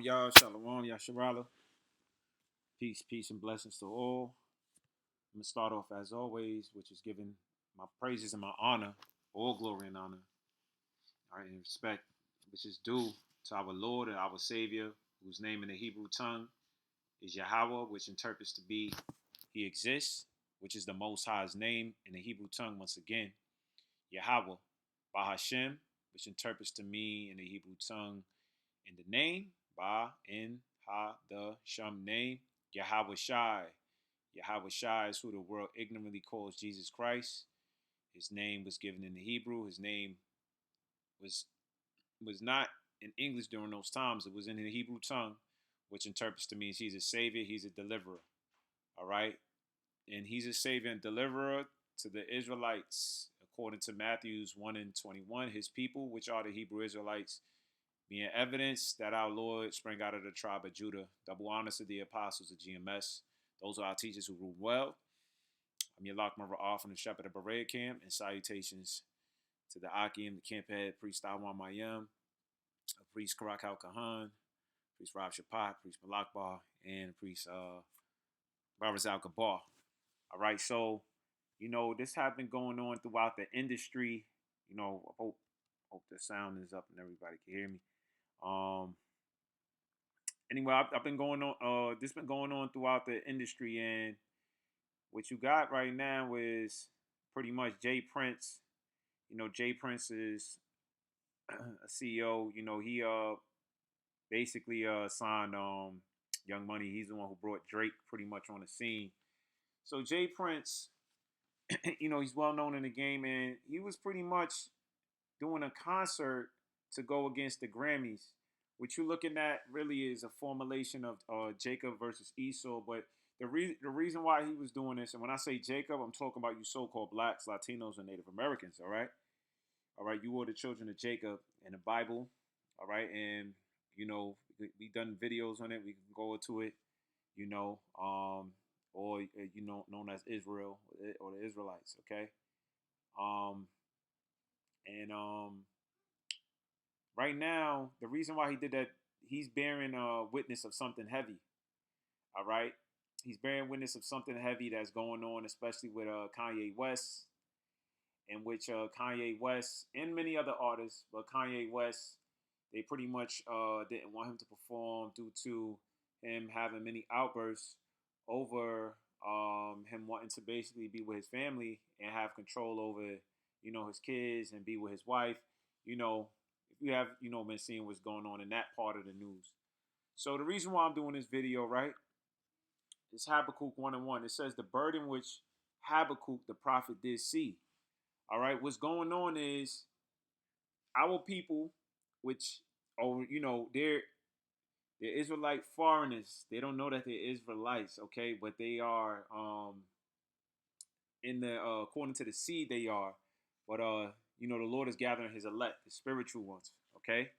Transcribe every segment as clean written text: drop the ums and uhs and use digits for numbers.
Y'all, Shalom, Yasharala. Peace, peace, and blessings to all. I'm going to start off as always, which is giving my praises and my honor, all glory and honor, all right, and respect, which is due to our Lord and our Savior, whose name in the Hebrew tongue is Yahweh, which interprets to be He exists, which is the Most High's name in the Hebrew tongue, once again, Yahweh, Bahashem, which interprets to me in the Hebrew tongue in the name, Ba, in, Ha, the, Shum, name, Yahweh Shai. Yahweh Shai is who the world ignorantly calls Jesus Christ. His name was given in the Hebrew. His name was not in English during those times. It was in the Hebrew tongue, which interprets to mean he's a savior, he's a deliverer. All right? And he's a savior and deliverer to the Israelites, according to Matthews 1 and 21, his people, which are the Hebrew Israelites, being evidence that our Lord sprang out of the tribe of Judah. Double honors to the apostles of GMS. Those are our teachers who rule well. I'm your Lock Marva from the Shepherd of Berea camp, and salutations to the Akim, the camp head, Priest Awan Mayim, Priest Karak Al Kahan, Priest Rob Shapat, Priest Malakbar, and Priest Barazal Gabar. All right, so, this has been going on throughout the industry. I hope the sound is up and everybody can hear me. Anyway, I've been going on. This been going on throughout the industry, and what you got right now is pretty much J.Prince. J.Prince is a CEO. He basically signed Young Money. He's the one who brought Drake pretty much on the scene. So J.Prince, he's well known in the game, and he was pretty much doing a concert to go against the Grammys. What you're looking at really is a formulation of Jacob versus Esau. But the reason why he was doing this, and when I say Jacob, I'm talking about you so-called blacks, Latinos, and Native Americans, all right? All right, you are the children of Jacob in the Bible, all right? And, we done videos on it. We can go into it, or, known as Israel or the Israelites, okay? And right now, the reason why he did that, he's bearing witness of something heavy. All right, he's bearing witness of something heavy that's going on, especially with Kanye West, in which Kanye West and many other artists, but Kanye West, they pretty much didn't want him to perform due to him having many outbursts over him wanting to basically be with his family and have control over, his kids and be with his wife. If you have, been seeing what's going on in that part of the news. So the reason why I'm doing this video, right, is Habakkuk 1 and 1. It says the burden which Habakkuk the prophet did see. All right, what's going on is our people, which, they're Israelite foreigners. They don't know that they're Israelites, okay, but they are in the according to the seed they are. But the Lord is gathering his elect, the spiritual ones. Okay.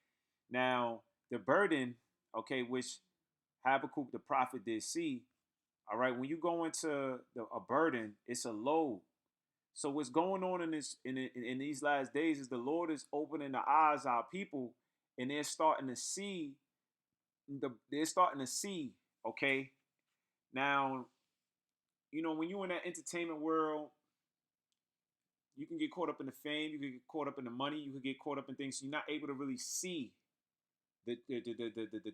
Now the burden, okay, which Habakkuk the prophet did see. All right, when you go into a burden, it's a load. So what's going on in these last days is the Lord is opening the eyes of our people, and they're starting to see Okay. Now, when you're in that entertainment world, you can get caught up in the fame, you can get caught up in the money, you can get caught up in things. So you're not able to really see the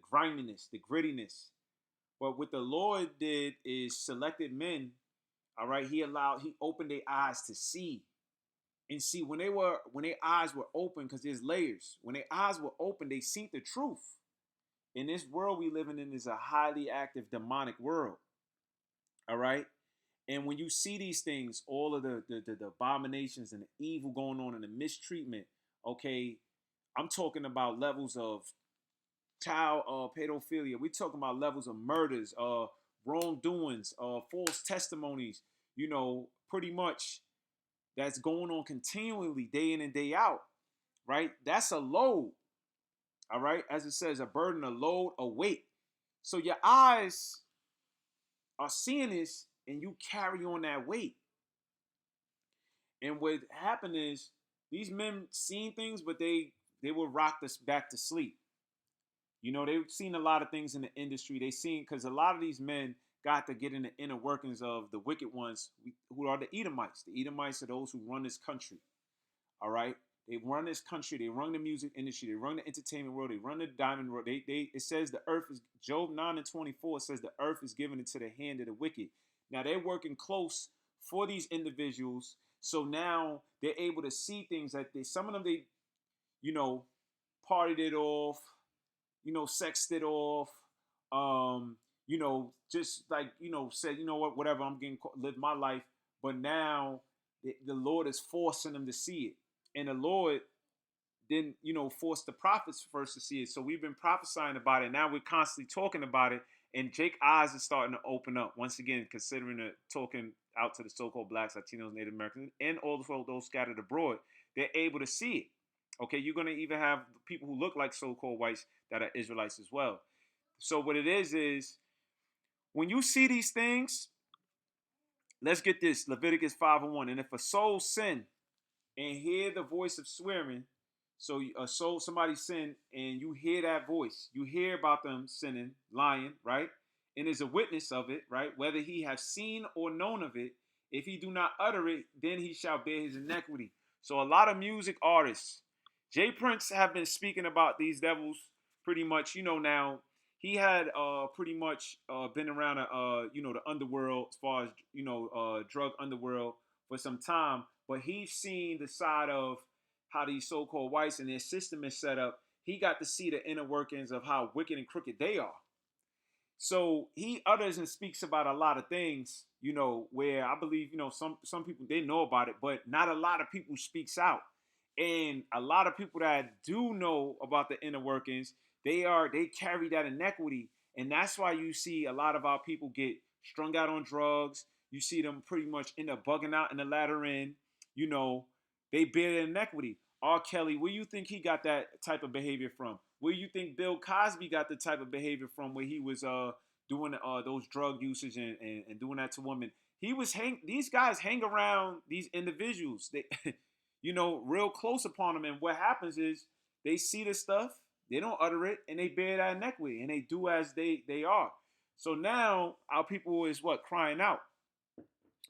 grindiness, the grittiness. But what the Lord did is selected men. All right, he opened their eyes to see. And see, when their eyes were open, because there's layers. When their eyes were open, they see the truth. In this world we living in is a highly active demonic world. All right. And when you see these things, all of the abominations and the evil going on and the mistreatment, okay, I'm talking about levels of child pedophilia. We're talking about levels of murders, wrongdoings, false testimonies, pretty much that's going on continually day in and day out, right? That's a load, all right? As it says, a burden, a load, a weight. So your eyes are seeing this and you carry on that weight. And what happened is these men seen things, but they were rocked us back to sleep. They've seen a lot of things in the industry. They seen because a lot of these men got to get in the inner workings of the wicked ones, who are the Edomites. The Edomites are those who run this country. All right, they run this country. They run the music industry. They run the entertainment world. They run the diamond world. It says the earth is Job 9:24. It says the earth is given into the hand of the wicked. Now they're working close for these individuals. So now they're able to see things that some of them you know, partied it off, sexed it off, just like, said, what, whatever, I'm getting live my life. But now the Lord is forcing them to see it. And the Lord didn't, force the prophets first to see it. So we've been prophesying about it. Now we're constantly talking about it. And Jake's eyes is starting to open up once again, considering talking out to the so-called blacks, Latinos, Native Americans, and also those scattered abroad. They're able to see it. Okay, you're going to even have people who look like so-called whites that are Israelites as well. So what it is when you see these things, let's get this, Leviticus 5:1. And if a soul sin and hear the voice of swearing, so a soul, somebody sin, and you hear that voice, you hear about them sinning, lying, right? And is a witness of it, right? Whether he have seen or known of it, if he do not utter it, then he shall bear his iniquity. So a lot of music artists, J.Prince have been speaking about these devils pretty much, now he had pretty much been around the underworld, as far as drug underworld, for some time, but he's seen the side of how these so-called whites and their system is set up. He got to see the inner workings of how wicked and crooked they are. So he utters and speaks about a lot of things, where I believe, some people, they know about it, but not a lot of people speaks out. And a lot of people that do know about the inner workings, they carry that inequity. And that's why you see a lot of our people get strung out on drugs. You see them pretty much end up bugging out in the latter end. They bear their inequity. R. Kelly, where you think he got that type of behavior from? Where you think Bill Cosby got the type of behavior from, where he was doing those drug usage and doing that to women? These guys hang around these individuals. They real close upon them. And what happens is they see this stuff, they don't utter it, and they bear that inequity, and they do as they are. So now our people is crying out.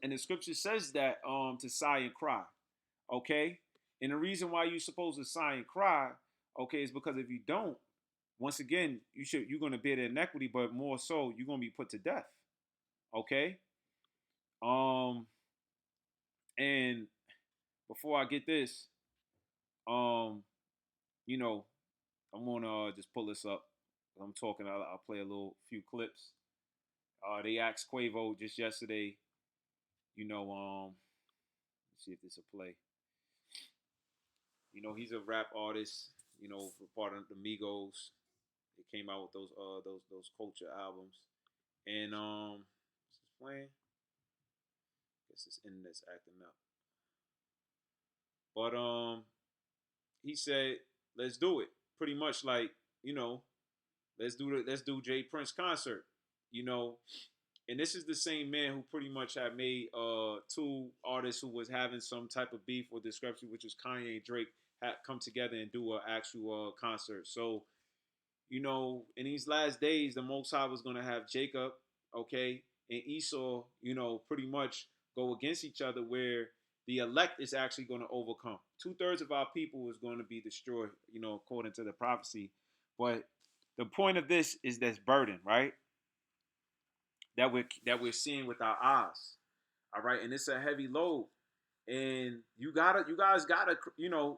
And the scripture says that to sigh and cry. Okay? And the reason why you're supposed to sigh and cry, okay, is because if you don't, once again, you're gonna bear the inequity, but more so, you're gonna be put to death. Okay? And before I get this, I'm gonna just pull this up. I'm talking. I'll play a few clips. They asked Quavo just yesterday. Let's see if this will play. He's a rap artist. For part of the Migos. They came out with those culture albums, and is this playing? I guess this internet's acting up. But he said, "Let's do it." Pretty much like let's do J.Prince concert. And this is the same man who pretty much had made two artists who was having some type of beef or discrepancy, which was Kanye and Drake, had come together and do an actual concert. So, in these last days, the Most High was going to have Jacob, okay, and Esau, pretty much go against each other, where the elect is actually going to overcome. 2/3 of our people is going to be destroyed, according to the prophecy. But the point of this is this burden, right? That we're seeing with our eyes. All right, and it's a heavy load. And you guys gotta,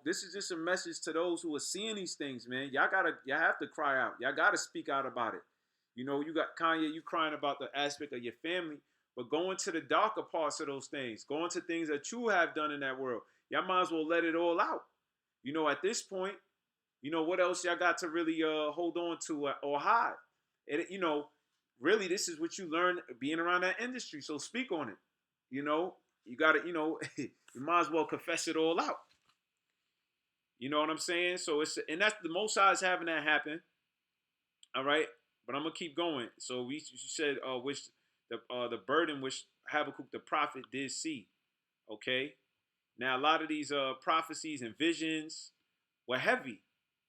this is just a message to those who are seeing these things, man. Y'all have to cry out. Y'all gotta speak out about it. You got Kanye, you crying about the aspect of your family, but go into the darker parts of those things. Go into things that you have done in that world. Y'all might as well let it all out. At this point, what else y'all got to really hold on to or hide? It, really, this is what you learn being around that industry. So speak on it. You got to, you might as well confess it all out. You know what I'm saying? So and that's the Most High is having that happen. All right, but I'm gonna keep going. So we said which the burden which Habakkuk the prophet did see. Okay, now a lot of these prophecies and visions were heavy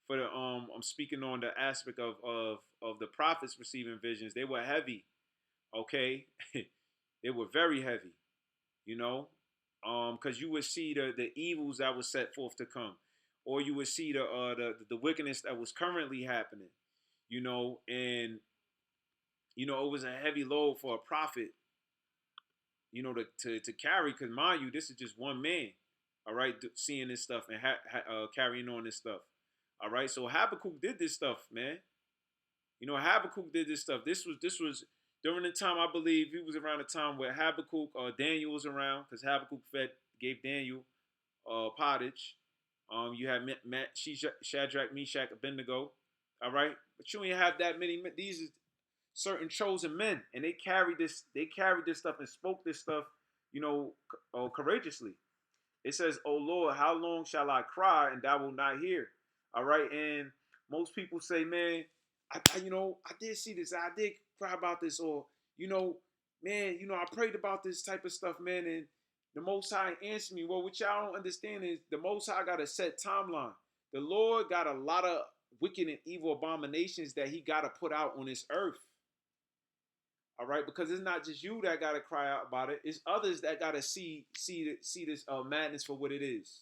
for the I'm speaking on the aspect of the prophets receiving visions. They were heavy, okay? They were very heavy, you know, because you would see the evils that was set forth to come, or you would see the wickedness that was currently happening, you know, and you know it was a heavy load for a prophet, you know, to carry. Because mind you, this is just one man, all right, seeing this stuff and carrying on this stuff, all right. So Habakkuk did this stuff, man. You know, Habakkuk did this stuff. This was during the time, I believe he was around the time where Habakkuk, Daniel was around, because Habakkuk gave Daniel pottage. You had Shadrach, Meshach, Abednego. All right, but you ain't have that many. These are certain chosen men, and they carried this. They carried this stuff and spoke this stuff, you know, courageously. It says, "Oh Lord, how long shall I cry and thou wilt not hear?" All right, and most people say, "Man, you know, I did see this. I did cry about this," or you know, "Man, you know, I prayed about this type of stuff, man, and the Most High answered me." Well, what y'all don't understand is the Most High got a set timeline. The Lord got a lot of wicked and evil abominations that He got to put out on this earth. All right, because it's not just you that got to cry out about it; it's others that got to see this madness for what it is.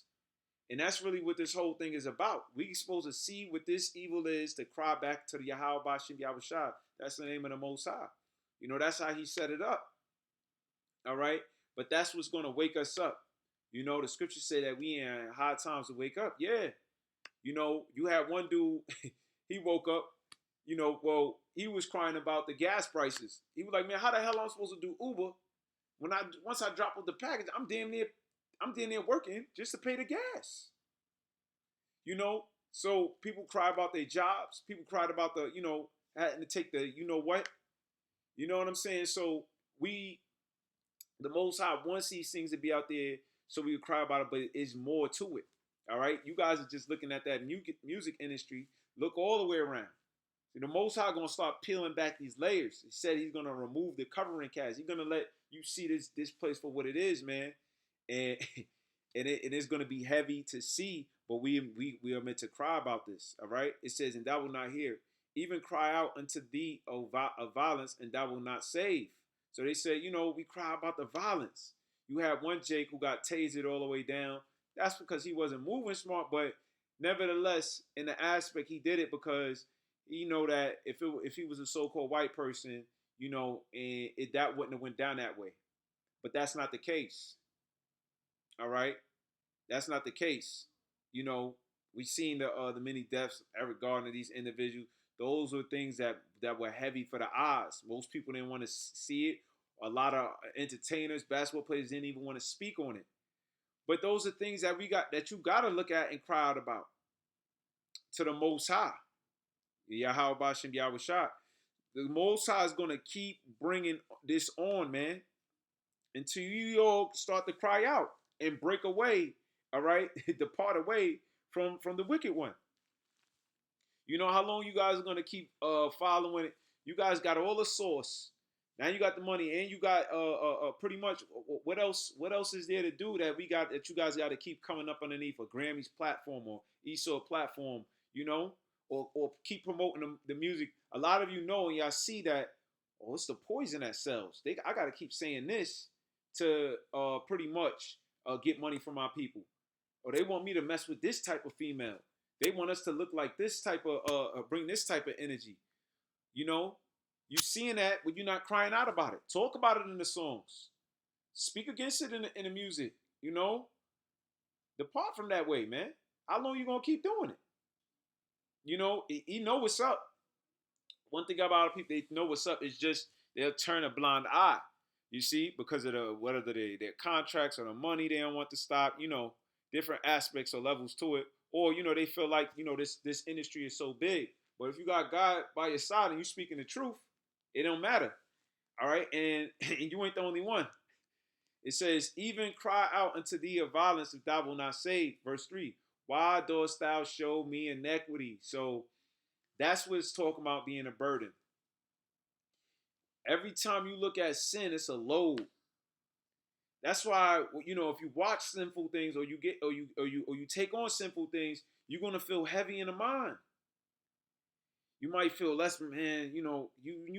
And that's really what this whole thing is about. We supposed to see what this evil is to cry back to the Yahweh Bashim Yahushua. That's the name of the Most High. You know, that's how He set it up. All right, but that's what's going to wake us up. You know, the scriptures say that we in hard times to wake up. Yeah, you know, you had one dude, he woke up, you know, well, he was crying about the gas prices. He was like, "Man, how the hell am I supposed to do Uber when once I drop off the package, I'm damn near working just to pay the gas." You know, so people cry about their jobs. People cried about the, you know, having to take the, you know what, you know what I'm saying. So we, the Most High, wants these things to be out there, so we would cry about it. But it's more to it. All right, you guys are just looking at that music industry. Look all the way around. The Most High gonna start peeling back these layers. He said He's gonna remove the covering cast. He's gonna let you see this place for what it is, man. And it is gonna be heavy to see, but we are meant to cry about this. All right. It says, "And thou will not hear, even cry out unto thee of violence, and thou will not save." So they say, you know, we cry about the violence. You have one Jake who got tasered all the way down. That's because he wasn't moving smart, but nevertheless, in the aspect, he did it because you know that if he was a so-called white person, you know, and that wouldn't have went down that way. But that's not the case. All right, that's not the case. You know, we've seen the many deaths regarding these individuals. Those were things that were heavy for the eyes. Most people didn't want to see it. A lot of entertainers, basketball players didn't even want to speak on it. But those are things that you got to look at and cry out about to the Most High. Yahweh Bashim Yahushua. The Most High is going to keep bringing this on, man, until you all start to cry out and break away, all right, depart away from the wicked one. You know how long you guys are going to keep following it? You guys got all the source. Now you got the money, and you got pretty much what else? What else is there to do that you guys got to keep coming up underneath a Grammys platform or ESO platform, you know, or keep promoting the music. A lot of you know, and y'all see that. Oh, it's the poison that sells. I got to keep saying this to pretty much get money from my people, or they want me to mess with this type of female. They want us to look like this type of bring this type of energy. You know, you seeing that, but you're not crying out about it. Talk about it in the songs. Speak against it in the music. You know, depart from that way, man. How long you gonna keep doing it? You know, he know what's up. One thing about people, they know what's up. It's just they'll turn a blind eye. You see, because of whether their contracts or the money they don't want to stop. You know, different aspects or levels to it, or you know they feel like you know this industry is so big. But if you got God by your side and you speaking the truth, it don't matter. All right, and you ain't the only one. It says, "Even cry out unto thee of violence if thou wilt not save." Verse 3. "Why dost thou show me iniquity?" So that's what it's talking about, being a burden. Every time you look at sin, it's a load. That's why, you know, if you watch sinful things or you take on sinful things, you're gonna feel heavy in the mind. You might feel less, man. You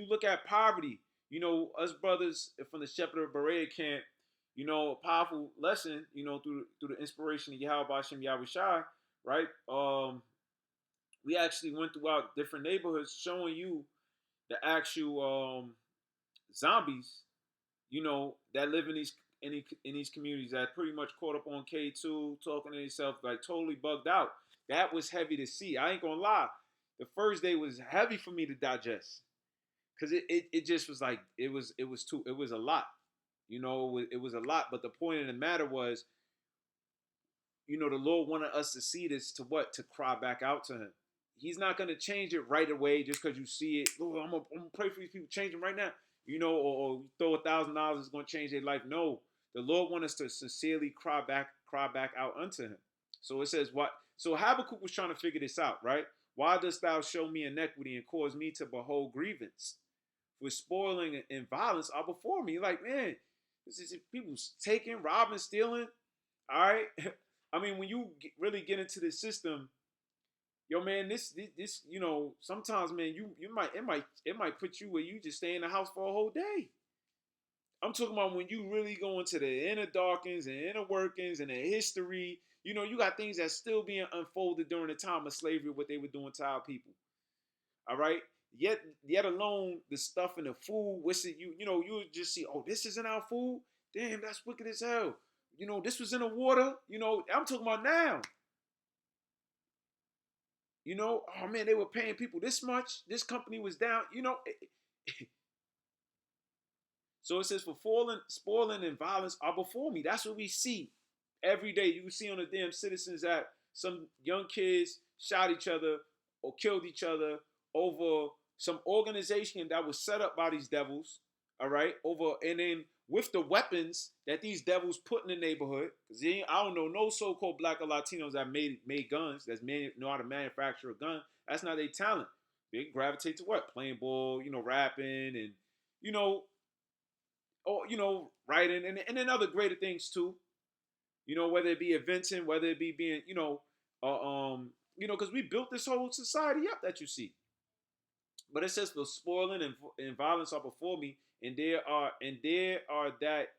look at poverty. Us brothers from the Shepherd of Berea camp. A powerful lesson. Through the inspiration of Yahweh Bashem Yahweh Shai, right? We actually went throughout different neighborhoods, showing you the actual zombies. That live in these communities that pretty much caught up on K2, talking to themselves, like totally bugged out. That was heavy to see. I ain't gonna lie. The first day was heavy for me to digest, because it just was like it was a lot. It was a lot. But the point of the matter was, the Lord wanted us to see this, to cry back out to Him. He's not gonna change it right away just because you see it. Lord, I'm gonna pray for these people, change them right now. Or throw $1,000 is gonna change their life. No, the Lord wants us to sincerely cry back out unto Him. So it says what? So Habakkuk was trying to figure this out, right? Why dost thou show me iniquity and cause me to behold grievance? For spoiling and violence are before me. Like, man, this is people taking, robbing, stealing. All right. I mean, when you really get into the system, yo, man, this, sometimes, man, it might put you where you just stay in the house for a whole day. I'm talking about when you really go into the inner darkings and inner workings and the history. You got things that's still being unfolded during the time of slavery, what they were doing to our people. All right. Yet alone the stuff in the food, which you just see, oh, this is in our food. Damn, that's wicked as hell. This was in the water. I'm talking about now. Oh man, they were paying people this much. This company was down. So it says, for spoiling, and violence are before me. That's what we see every day. You can see on the damn Citizens app, some young kids shot each other or killed each other over some organization that was set up by these devils. All right, and then with the weapons that these devils put in the neighborhood, because I don't know no so-called black or Latinos that made guns, know how to manufacture a gun. That's not their talent. They gravitate to what? Playing ball, rapping, and you know, writing, and then other greater things too. Whether it be inventing, whether it be being, because we built this whole society up that you see. But it says, for spoiling and violence are before me, and there are that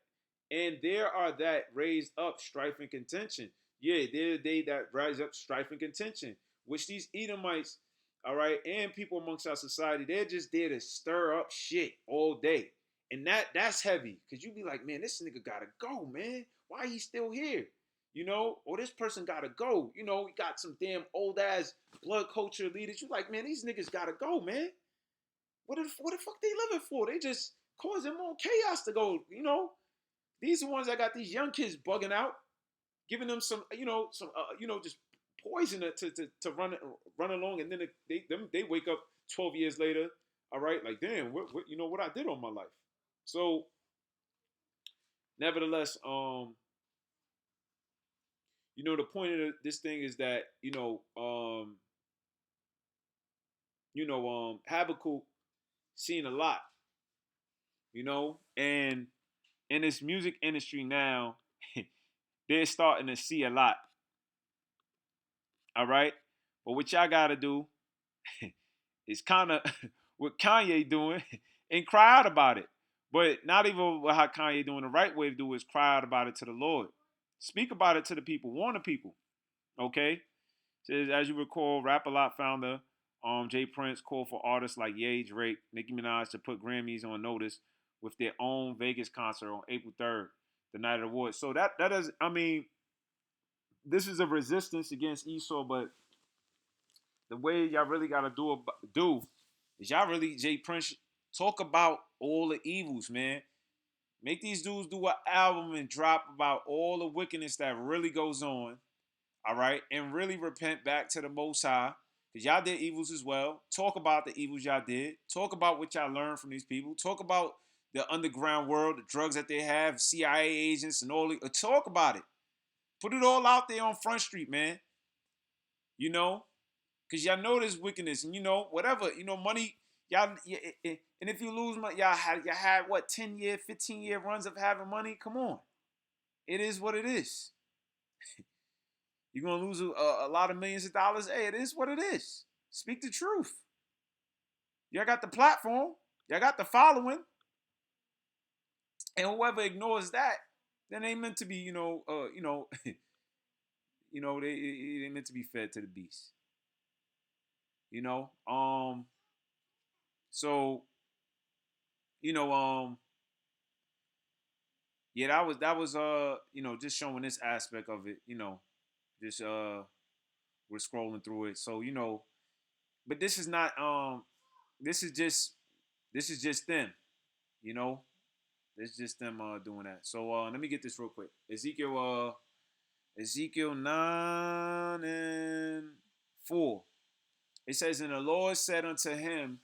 raised up strife and contention. Yeah, there are they that rise up strife and contention, which these Edomites, all right, and people amongst our society, they're just there to stir up shit all day. And that's heavy, because you be like, man, this nigga gotta go, man. Why he still here? Or this person gotta go. You got some damn old ass blood culture leaders. You like, man, these niggas gotta go, man. What the fuck they living for? They just causing more chaos to go. These are the ones that got these young kids bugging out, giving them some, just poison to run along, and then they wake up 12 years later. All right, like, damn, what I did on my life. So, nevertheless, the point of this thing is that Habakkuk seen a lot, and in this music industry now, they're starting to see a lot. All right, but what y'all gotta do is kind of what Kanye doing and cry out about it. But not even how Kanye doing. The right way to do is cry out about it to the Lord. Speak about it to the people. Warn the people. Okay? Says, as you recall, Rap-A-Lot founder J.Prince called for artists like Ye, Drake, Nicki Minaj to put Grammys on notice with their own Vegas concert on April 3rd, the night of the awards. So that is, I mean, this is a resistance against Esau, but the way y'all really gotta do is y'all really, J.Prince, talk about all the evils, man. Make these dudes do an album and drop about all the wickedness that really goes on, all right? And really repent back to the Most High, because y'all did evils as well. Talk about the evils y'all did. Talk about what y'all learned from these people. Talk about the underground world, the drugs that they have, CIA agents and all. Talk about it. Put it all out there on Front Street, man. Because y'all know this wickedness, and whatever, money, y'all, and if you lose money, y'all had what, 10-year, 15-year runs of having money? Come on. It is what it is. You're gonna lose a lot of millions of dollars. Hey, it is what it is. Speak the truth. Y'all got the platform. Y'all got the following. And whoever ignores that, then they meant to be, they meant to be fed to the beast. You know, so you know, yeah, that was just showing this aspect of it. Just we're scrolling through it. So but this is not this is just this is just them. You know, it's just them doing that. So let me get this real quick. Ezekiel 9:4. It says, and the Lord said unto him,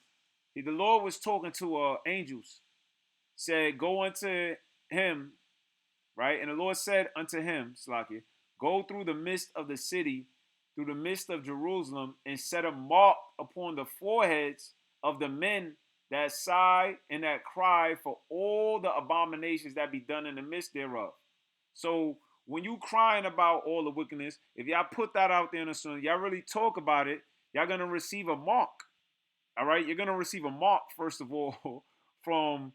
the Lord was talking to angels, said, go unto him, right? And the Lord said unto him, Slakia, go through the midst of the city, through the midst of Jerusalem, and set a mark upon the foreheads of the men that sigh and that cry for all the abominations that be done in the midst thereof. So when you crying about all the wickedness, if y'all put that out there in the sun, y'all really talk about it, y'all gonna receive a mark. All right, you're gonna receive a mark first of all from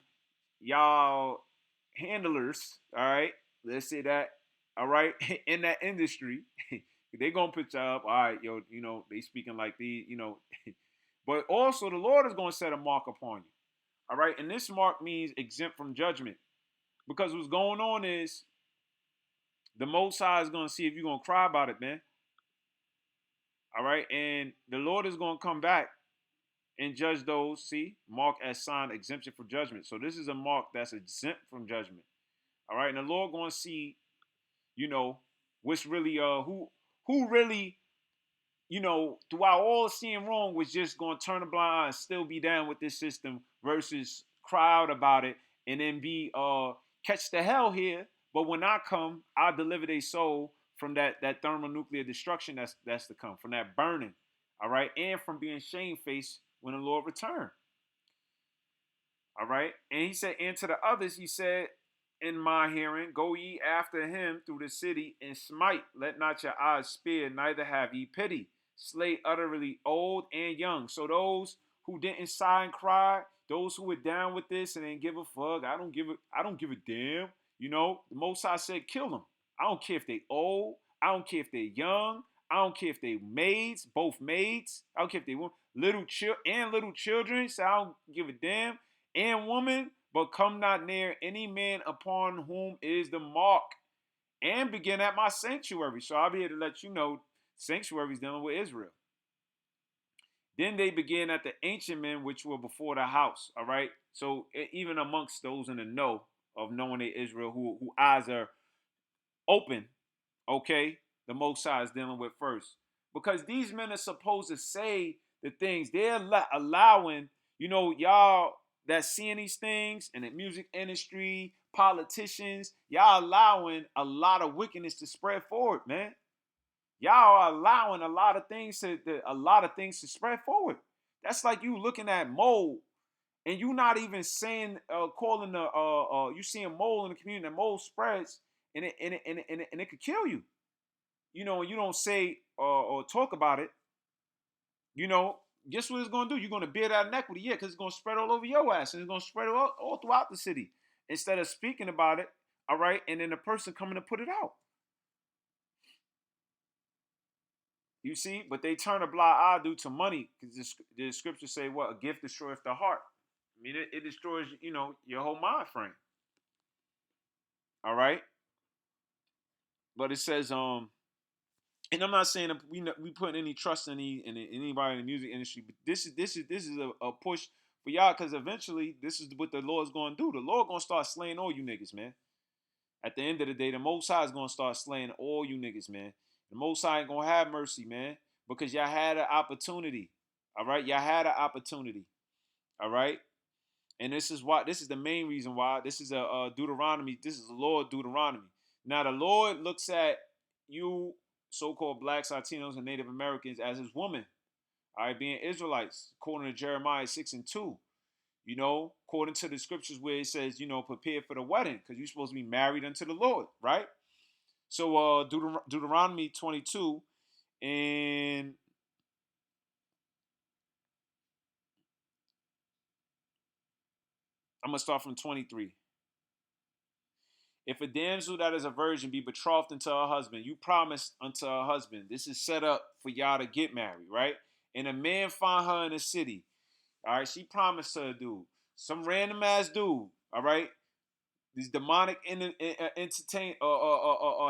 y'all handlers. All right, let's say that. All right, in that industry, they gonna put y'all up. All right, yo, they speaking like these, but also the Lord is gonna set a mark upon you. All right, and this mark means exempt from judgment, because what's going on is the Most High is gonna see if you're gonna cry about it, man. All right, and the Lord is gonna come back and judge those. See, mark as sign exemption from judgment. So this is a mark that's exempt from judgment. All right, and the Lord gonna see, which really who really, throughout all seeing wrong was just gonna turn a blind eye and still be down with this system versus cry out about it and then be catch the hell here. But when I come, I'll deliver their soul from that thermonuclear destruction that's to come, from that burning, all right, and from being shamefaced when the Lord return. All right. And he said, and to the others, he said, in my hearing, go ye after him through the city and smite. Let not your eyes spare, neither have ye pity. Slay utterly old and young. So those who didn't sigh and cry, those who were down with this and didn't give a fuck, I don't give a damn. The Most High said, kill them. I don't care if they old. I don't care if they're young. I don't care if they maids, both maids. I don't care if they little children. So I don't give a damn. And woman, but come not near any man upon whom is the mark, and begin at my sanctuary. So I'll be able to let you know sanctuaries dealing with Israel. Then they began at the ancient men which were before the house. All right. So even amongst those in the know of knowing they Israel, who eyes are open, okay, the Most High is dealing with first. Because these men are supposed to say the things. They're allowing, y'all that seeing these things in the music industry, politicians, y'all allowing a lot of wickedness to spread forward, man. Y'all are allowing a lot of things to spread forward. That's like you looking at mold and you not even saying calling the you seeing mold in the community, and mold spreads and it could kill you. And you don't say or talk about it, guess what it's going to do? You're going to bear that inequity, yeah, because it's going to spread all over your ass, and it's going to spread all throughout the city. Instead of speaking about it, all right, and then the person coming to put it out. You see, but they turn a blind eye due to money, because the scriptures say, what? A gift destroyeth the heart. I mean, it destroys, your whole mind frame. All right? But it says, and I'm not saying that we put any trust in anybody in the music industry, but this is a push for y'all, because eventually this is what the Lord's going to do. The Lord going to start slaying all you niggas, man. At the end of the day, the Most High is going to start slaying all you niggas, man. The Most High ain't going to have mercy, man, because y'all had an opportunity. All right, y'all had an opportunity. All right, and this is the main reason why. This is a Deuteronomy. This is the Lord Deuteronomy. Now the Lord looks at you so-called blacks, Latinos, and Native Americans as his woman. All right, being Israelites, according to Jeremiah 6:2. According to the scriptures where it says, prepare for the wedding, because you're supposed to be married unto the Lord, right? So Deuteronomy 22, and I'm gonna start from 23. If a damsel that is a virgin be betrothed unto her husband, you promised unto her husband. This is set up for y'all to get married, right? And a man find her in the city. All right, she promised her a dude, some random ass dude. All right, these demonic entertain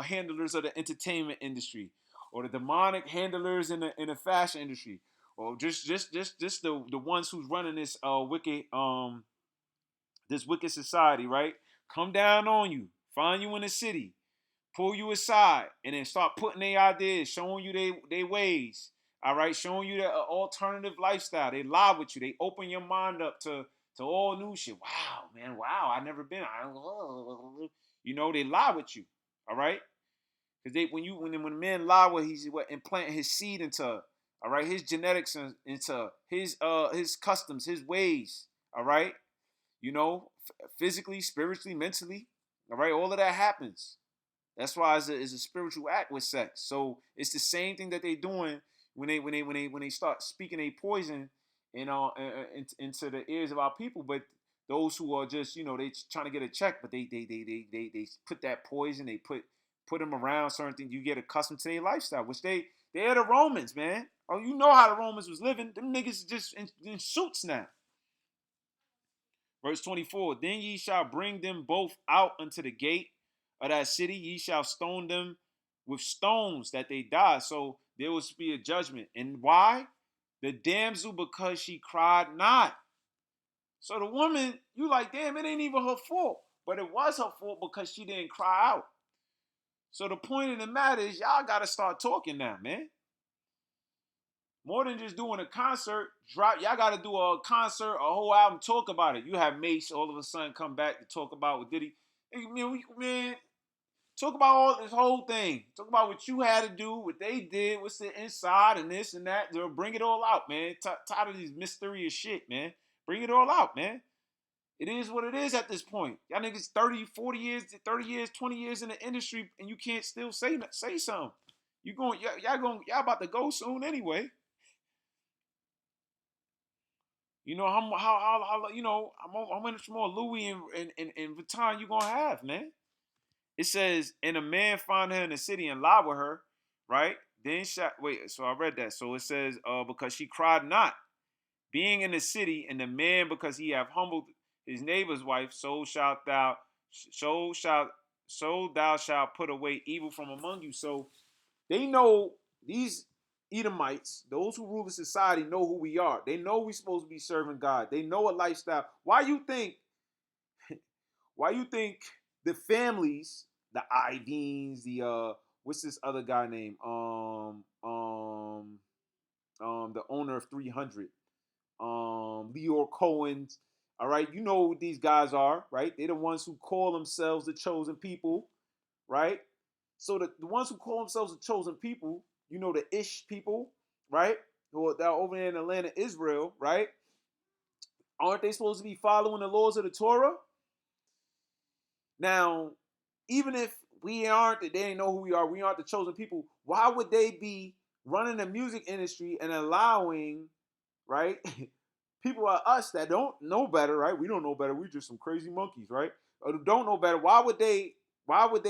handlers of the entertainment industry, or the demonic handlers in the fashion industry, or just the ones who's running this wicked society, right? Come down on you, find you in the city, pull you aside, and then start putting their ideas, showing you they ways. All right, showing you the alternative lifestyle. They lie with you. They open your mind up to all new shit. Wow, man. Wow, I never been. They lie with you. All right, because when men lie, with he's implanting his seed into. All right, his genetics into his customs, his ways. All right, physically, spiritually, mentally. All right, all of that happens. That's why it's a spiritual act with sex. So it's the same thing that they doing when they start speaking a poison into the ears of our people. But those who are just they trying to get a check, but they put that poison, they put them around certain things. You get accustomed to their lifestyle, which they're the Romans, man. Oh, you know how the Romans was living. Them niggas just in suits now. Verse 24, then ye shall bring them both out unto the gate of that city. Ye shall stone them with stones that they die. So there will be a judgment. And why? The damsel, because she cried not. So the woman, you like, damn, it ain't even her fault. But it was her fault because she didn't cry out. So the point of the matter is, y'all got to start talking now, man. More than just doing a concert, y'all got to do a concert, a whole album, talk about it. You have Mace all of a sudden come back to talk about what Diddy. Man, talk about all this whole thing. Talk about what you had to do, what they did, what's the inside, and this and that. Bring it all out, man. Tired of these mysterious shit, man. Bring it all out, man. It is what it is at this point. Y'all niggas 30, 40 years, 30 years, 20 years in the industry, and you can't still say something. Y'all about to go soon anyway. How much more Louis and Vuitton you gonna have, man? It says, and a man find her in the city and lie with her, right? Then so I read that. So it says, because she cried not, being in the city, and the man because he have humbled his neighbor's wife, so shalt so thou shalt put away evil from among you. So they know these Edomites, those who rule the society, know who we are. They know we're supposed to be serving God. They know a lifestyle. Why you think the families, the Iveens, the what's this other guy name? The owner of 300, Leor Cohen's. All right, you know who these guys are, right? They're the ones who call themselves the chosen people, right? So the ones who call themselves the chosen people, the Ish people, right? Who are over there in the land of Israel, right? Aren't they supposed to be following the laws of the Torah? Now, even if they ain't know who we aren't the chosen people, why would they be running the music industry and allowing, right, people like us that don't know better, right? We don't know better. We're just some crazy monkeys, right? Or don't know better. Why would they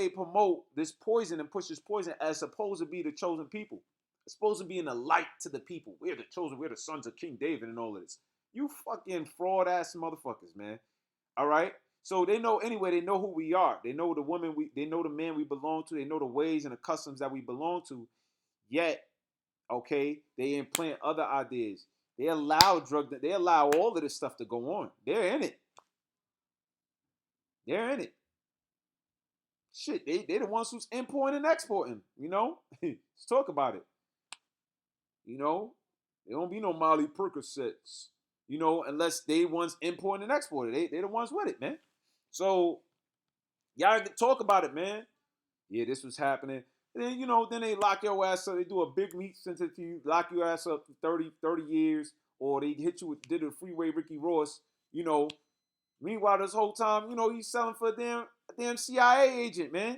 promote this poison and push this poison as supposed to be the chosen people? It's supposed to be in the light to the people. We're the chosen. We're the sons of King David and all of this. You fucking fraud ass motherfuckers, man. All right. So they know anyway. They know who we are. They know the woman. They know the man we belong to. They know the ways and the customs that we belong to. Yet, okay, they implant other ideas. They allow They allow all of this stuff to go on. They're in it. They're in it. Shit, they the ones who's importing and exporting. Let's talk about it. There don't be no Molly Percocets. Unless they ones importing and exporting. They the ones with it, man. So y'all talk about it, man. Yeah, this was happening. And then they lock your ass up. They do a big meat sentence to you, lock your ass up for 30 years, or they did a freeway Ricky Ross. Meanwhile, this whole time, he's selling for a damn CIA agent, man.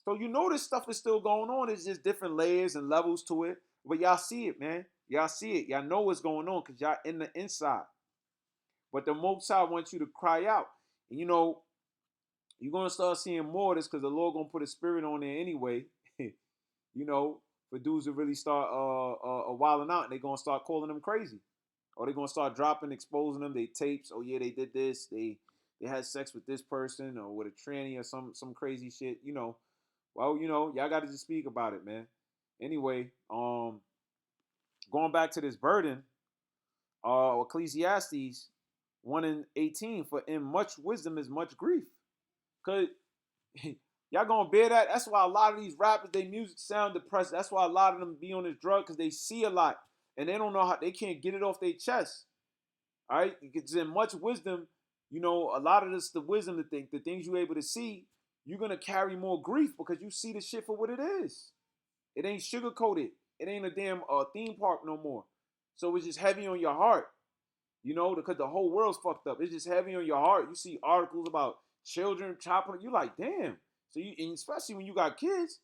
So you know this stuff is still going on. It's just different layers and levels to it. But y'all see it, man. Y'all see it. Y'all know what's going on because y'all in the inside. But the Most High wants you to cry out. And you know, you're gonna start seeing more of this because the Lord gonna put a spirit on there anyway. You know, for dudes to really start wilding out, and they're gonna start calling them crazy, or they're gonna start dropping, exposing them. They tapes. Oh yeah, they did this. They had sex with this person or with a tranny or some crazy shit. You know, well, you know, y'all got to just speak about it, man. Anyway, going back to this burden, Ecclesiastes 1:18, for in much wisdom is much grief. Cause y'all gonna bear that. That's why a lot of these rappers, their music sound depressed. That's why a lot of them be on this drug because they see a lot and they don't know how they can't get it off their chest. All right, because in much wisdom, you know, a lot of this, the wisdom, the things you're able to see, you're gonna carry more grief because you see the shit for what it is. It ain't sugar coated. It ain't a damn theme park no more. So it's just heavy on your heart, you know, because the whole world's fucked up. It's just heavy on your heart. You see articles about children chopping. You like, damn. So you, and especially when you got kids,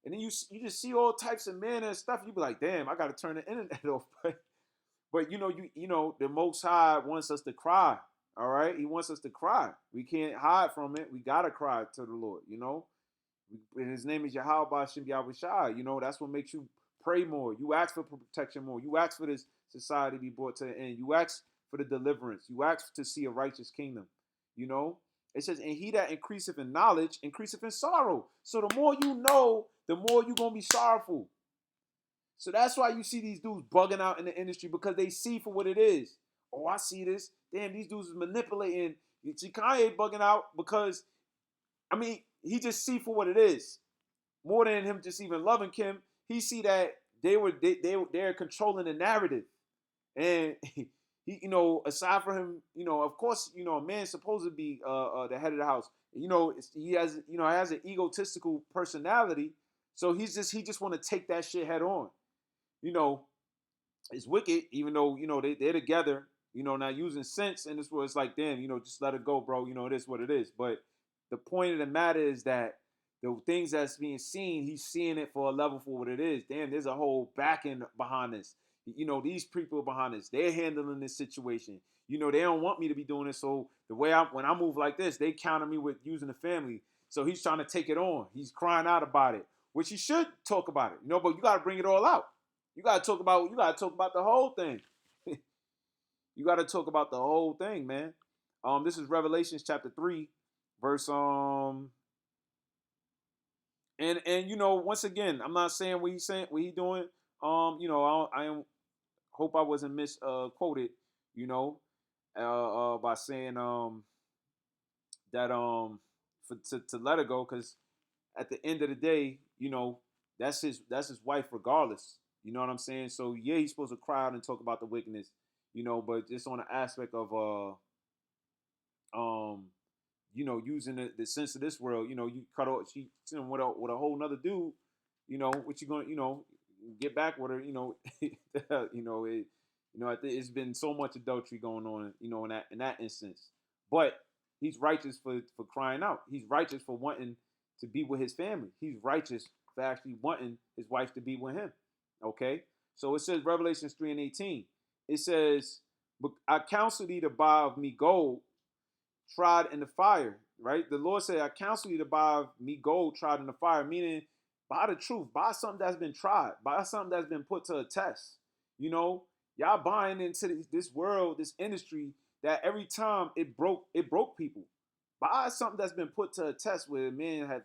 and then you just see all types of men and stuff. You be like, damn, I got to turn the internet off. But you know, the Most High wants us to cry. All right, He wants us to cry. We can't hide from it. We gotta cry to the Lord. You know, and His name is Yahweh Bashim Yahushai. You know, that's what makes you pray more. You ask for protection more. You ask for this society to be brought to the end. You ask for the deliverance. You ask to see a righteous kingdom. You know, it says, and he that increaseth in knowledge increaseth in sorrow. So the more you know, the more you're gonna be sorrowful. So that's why you see these dudes bugging out in the industry because they see for what it is. Oh, I see this. Damn, these dudes is manipulating. You see Kanye bugging out because, I mean, he just see for what it is. More than him just even loving Kim, he see that they're controlling the narrative. And he, you know, aside from him, you know, of course, you know, a man's supposed to be the head of the house. You know, he has an egotistical personality, so he just want to take that shit head on. You know, it's wicked, even though you know they're together. You know, not using sense, and this was it's like, damn, you know, just let it go, bro. You know, it is what it is. But the point of the matter is that the things that's being seen, he's seeing it for a level for what it is. Damn, there's a whole back end behind this. You know, these people behind this, they're handling this situation. You know, they don't want me to be doing this. So the way when I move like this, they counter me with using the family. So he's trying to take it on. He's crying out about it, which he should talk about it. You know, but you got to bring it all out. You got to talk about the whole thing. You got to talk about the whole thing, man. This is Revelations chapter 3, verse and you know, once again, I'm not saying what he's saying, what he doing. You know, I hope I wasn't misquoted. You know, by saying that to let her go, because at the end of the day, you know, that's his wife regardless. You know what I'm saying? So yeah, he's supposed to cry out and talk about the wickedness, you know, but just on the aspect of you know, using the sense of this world, you know, you cut off she with a whole nother dude, you know, what you gonna, you know, get back with her, you know, you know, it's been so much adultery going on, you know, in that instance. But he's righteous for crying out. He's righteous for wanting to be with his family. He's righteous for actually wanting his wife to be with him. Okay? So it says Revelations 3:18. It says, "But I counsel thee to buy of me gold tried in the fire," right? The Lord said, I counsel you to buy me gold tried in the fire, meaning buy the truth, buy something that's been tried, buy something that's been put to a test. You know, y'all buying into this world, this industry that every time it broke people. Buy something that's been put to a test where a man had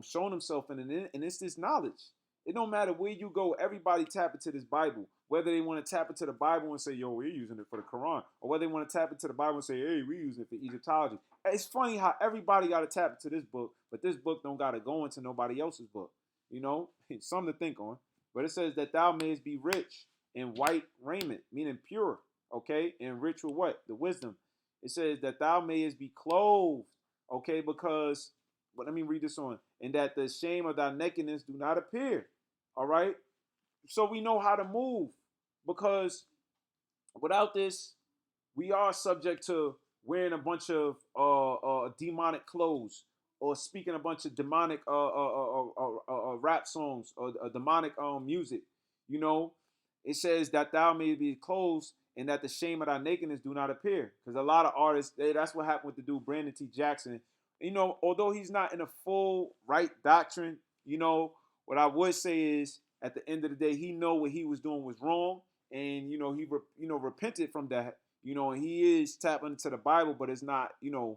shown himself in, and it's this knowledge. It don't matter where you go, everybody tap into this Bible. Whether they want to tap into the Bible and say, yo, we're using it for the Quran, or whether they want to tap into the Bible and say, hey, we're using it for Egyptology. It's funny how everybody got to tap into this book, but this book don't got to go into nobody else's book. You know, it's something to think on. But it says that thou mayest be rich in white raiment, meaning pure, okay? And rich with what? The wisdom. It says that thou mayest be clothed, okay? Because, but let me read this on. And that the shame of thy nakedness do not appear, all right? So we know how to move, because without this, we are subject to wearing a bunch of demonic clothes, or speaking a bunch of demonic rap songs or demonic music. You know, it says that thou may be clothed and that the shame of thy nakedness do not appear. Because a lot of artists, that's what happened with the dude Brandon T. Jackson. You know, although he's not in a full right doctrine, you know, what I would say is at the end of the day, he know what he was doing was wrong, and you know repented from that. You know, and he is tapping into the Bible, but it's not to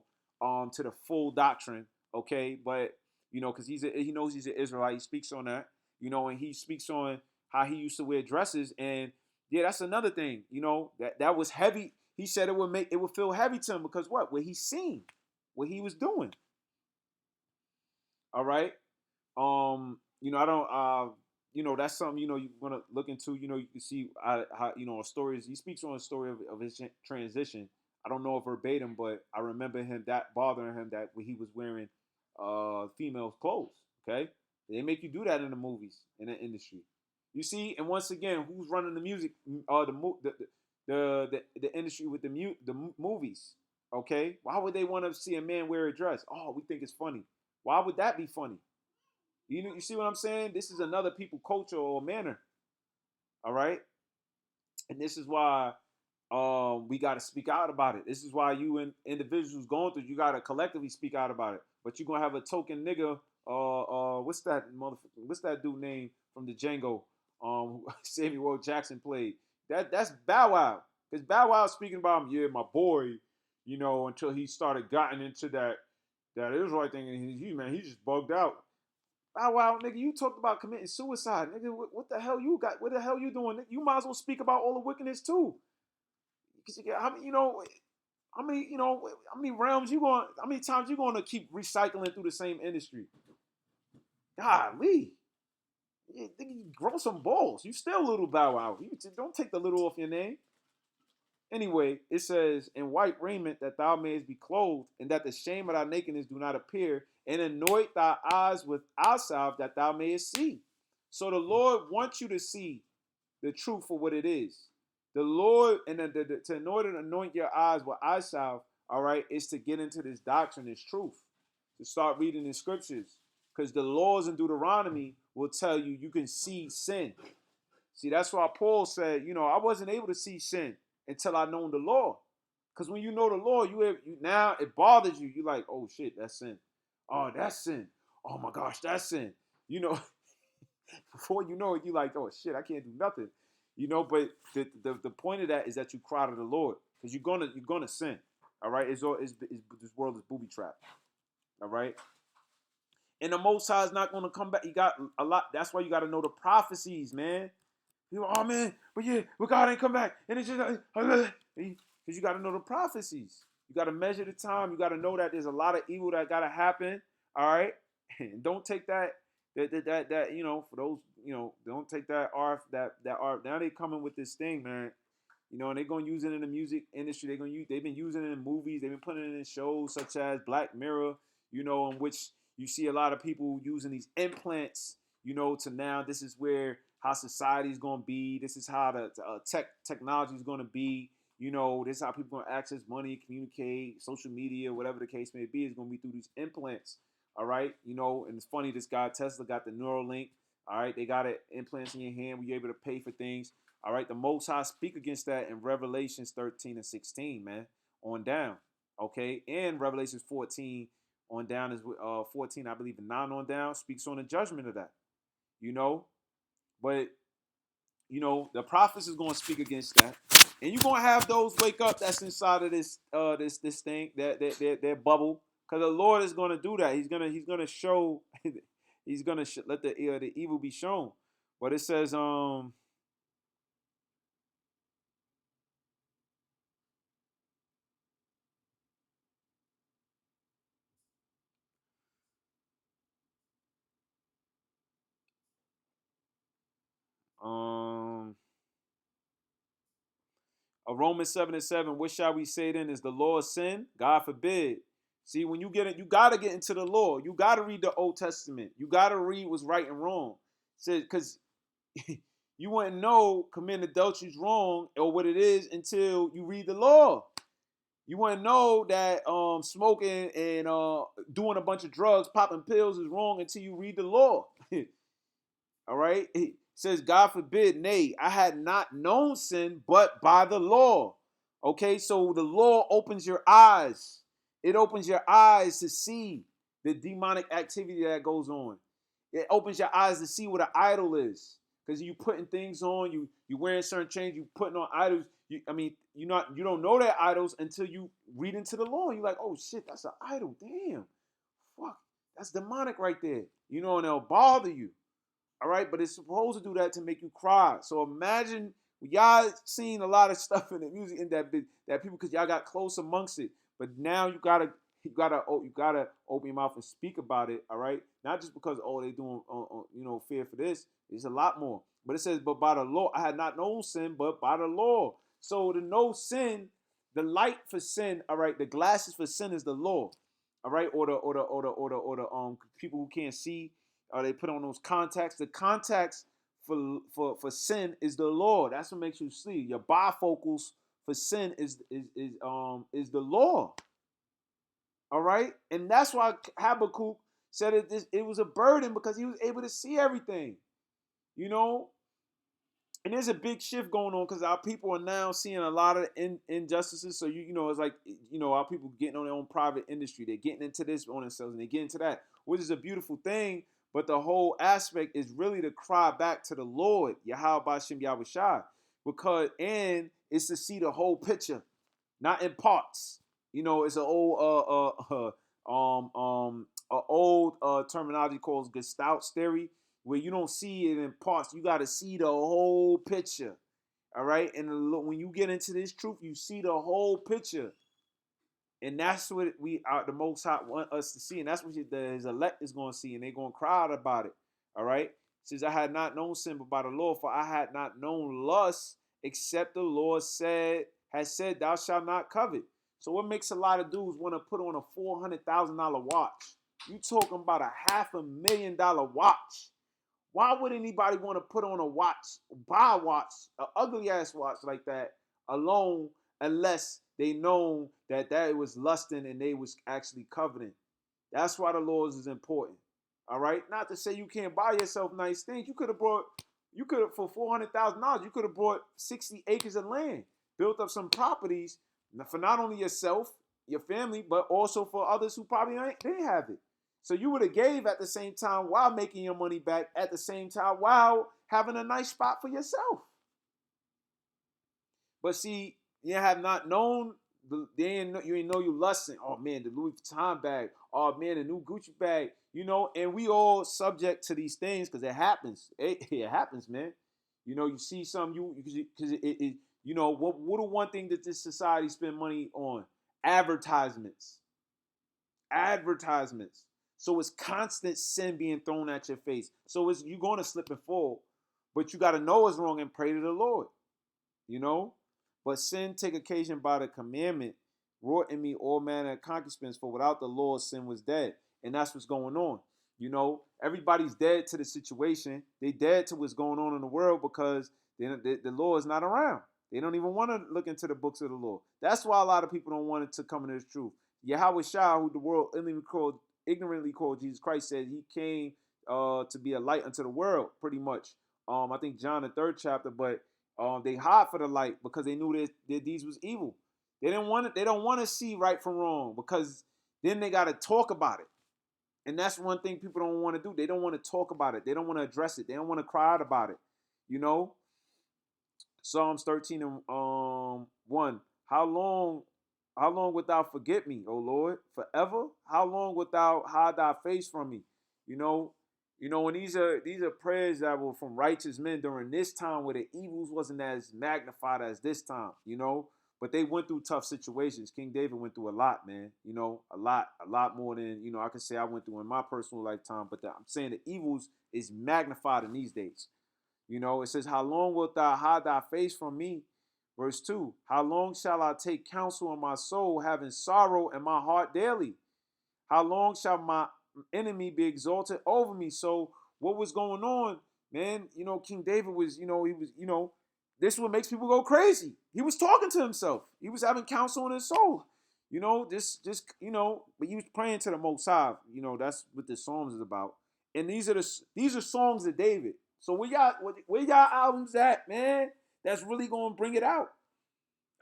the full doctrine. Okay, but you know, because he knows he's an Israelite. He speaks on that. You know, and he speaks on how he used to wear dresses, and yeah, that's another thing. You know, that was heavy. He said it would feel heavy to him because what he seen, what he was doing. All right. I don't. That's something you want to look into. You can see how stories. He speaks on a story of his transition. I don't know if verbatim, but I remember him that bothering him that when he was wearing female clothes. Okay, they make you do that in the movies in the industry. You see, and once again, who's running the music? The industry with the movies. Okay, why would they want to see a man wear a dress? Oh, we think it's funny. Why would that be funny? You see what I'm saying? This is another people culture or manner. All right, and this is why we got to speak out about it. This is why you and individuals going through, you got to collectively speak out about it. But you're gonna have a token nigga. What's that motherfucker? What's that dude name from the Django? Samuel Jackson played. That's Bow Wow. Because Bow Wow speaking about him, yeah, my boy. Until he started gotten into that Israelite thing, and he just bugged out. Bow Wow, nigga, you talked about committing suicide, nigga. What the hell you got? What the hell you doing? Nigga? You might as well speak about all the wickedness too. Because how many realms you going? How many times you going to keep recycling through the same industry? Golly, you grow some balls. You still little Bow Wow. You don't take the little off your name. Anyway, it says, in white raiment that thou mayest be clothed, and that the shame of thy nakedness do not appear, and anoint thy eyes with eye salve that thou mayest see. So the Lord wants you to see the truth for what it is. The Lord, and in order to anoint your eyes with eye salve, all right, is to get into this doctrine, this truth, to start reading the scriptures. Because the laws in Deuteronomy will tell you you can see sin. See, that's why Paul said, I wasn't able to see sin until I known the law. Because when you know the law, you now it bothers you. You're like, oh shit, that's sin. Oh, that's sin. Oh my gosh, that's sin. Before you know it, you're like, oh shit, I can't do nothing. But the point of that is that you cry to the Lord. Because you're gonna sin. All right? This world is booby trapped. All right. And the Most High is not gonna come back. You got a lot. That's why you got to know the prophecies, man. Oh man, but God ain't come back, and it's just because you got to know the prophecies. You got to measure the time. You got to know that there's a lot of evil that got to happen. All right, and don't take that for those don't take that R that R. Now they coming with this thing, man. And they're gonna use it in the music industry. They've been using it in movies. They've been putting it in shows such as Black Mirror. In which you see a lot of people using these implants. To now this is where how society is going to be. This is how the technology is going to be. This is how people are going to access money, communicate, social media, whatever the case may be. It's going to be through these implants. All right. And it's funny, this guy, Tesla, got the Neuralink. All right. They got it implants in your hand where you're able to pay for things. All right. The Most High speak against that in Revelations 13 and 16, man, on down. Okay. And Revelations 14 on down is 14, I believe, and 9 on down speaks on the judgment of that. But the prophets is going to speak against that, and you're going to have those wake up that's inside of this this thing, that bubble, because the Lord is going to do that. He's gonna show, he's gonna let the evil be shown. But it says Romans 7 and 7. What shall we say then? Is the law sin? God forbid. See, when you get it, you gotta get into the law. You gotta read the Old Testament. You gotta read what's right and wrong. Because you wouldn't know committing adultery is wrong or what it is until you read the law. You want to know that smoking and doing a bunch of drugs, popping pills is wrong until you read the law. All right? It says, God forbid, nay, I had not known sin but by the law. Okay, so the law opens your eyes. It opens your eyes to see the demonic activity that goes on. It opens your eyes to see what an idol is. Because you putting things on, you wearing certain chains, you putting on idols. You don't know they're idols until you read into the law. You're like, oh shit, that's an idol. Damn, fuck, that's demonic right there. And they'll bother you. All right, but it's supposed to do that to make you cry. So imagine y'all seen a lot of stuff in the music in that people, because y'all got close amongst it. But now you gotta open your mouth and speak about it. All right, not just because they doing fear for this. There's a lot more. But it says, but by the law I had not known sin, but by the law. So to know sin, the light for sin. All right, the glasses for sin is the law. All right, or the people who can't see. Or they put on those contacts. The contacts for sin is the law. That's what makes you see. Your bifocals for sin is the law. All right, and that's why Habakkuk said it was a burden, because he was able to see everything. And there's a big shift going on, because our people are now seeing a lot of injustices. So it's like our people getting on their own private industry. They're getting into this on themselves, and they get into that, which is a beautiful thing. But the whole aspect is really to cry back to the Lord, Yahweh Bashem Yahushai, and it's to see the whole picture, not in parts. It's an old terminology called Gestalt theory, where you don't see it in parts. You got to see the whole picture. All right, and when you get into this truth, you see the whole picture. And that's what the Most High want us to see. And that's what his elect is going to see. And they're going to cry out about it. All right? It says, I had not known sin but by the law, for I had not known lust, except the Lord has said, thou shalt not covet. So what makes a lot of dudes want to put on a $400,000 watch? You talking about a $500,000 watch. Why would anybody want to put on a watch, buy a watch, an ugly ass watch like that alone, unless they know that was lusting and they was actually coveting? That's why the laws is important. All right, not to say you can't buy yourself nice things. You could have for $400,000, you could have bought 60 acres of land, built up some properties for not only yourself, your family, but also for others who probably didn't have it. So you would have gave at the same time while making your money back, at the same time while having a nice spot for yourself. But see, you have not known, you ain't know you lusting. Oh man, the Louis Vuitton bag. Oh man, the new Gucci bag. And we all subject to these things because it happens. It happens, man. You see something, because what the one thing that this society spend money on? Advertisements. So it's constant sin being thrown at your face. So you're going to slip and fall, but you got to know it's wrong and pray to the Lord. But sin take occasion by the commandment, wrought in me all manner of concupiscence, for without the law sin was dead. And that's what's going on. Everybody's dead to the situation. They dead to what's going on in the world because the law is not around. They don't even want to look into the books of the law. That's why a lot of people don't want it to come into this truth. Yahweh Shah, who the world ignorantly called Jesus Christ, said he came to be a light unto the world, pretty much. I think John the 3rd chapter, but they hide for the light because they knew their deeds was evil. They don't want to see right from wrong, because then they got to talk about it. And that's one thing people don't want to do. They don't want to talk about it. They don't want to address it. They don't want to cry out about it. Psalms 13 and 1. How long wilt thou forget me, O Lord? Forever? How long wilt thou hide thy face from me? And these are prayers that were from righteous men during this time where the evils wasn't as magnified as this time, But they went through tough situations. King David went through a lot, man. A lot more than, I could say I went through in my personal lifetime. But I'm saying the evils is magnified in these days. It says, how long wilt thou hide thy face from me? Verse 2, how long shall I take counsel in my soul, having sorrow in my heart daily? How long shall my enemy be exalted over me? So what was going on, man? King David was, this is what makes people go crazy. He was talking to himself. He was having counsel in his soul. But you was praying to the Most High. That's what the Psalms is about. And these are songs of David. So where y'all albums at, man? That's really gonna bring it out.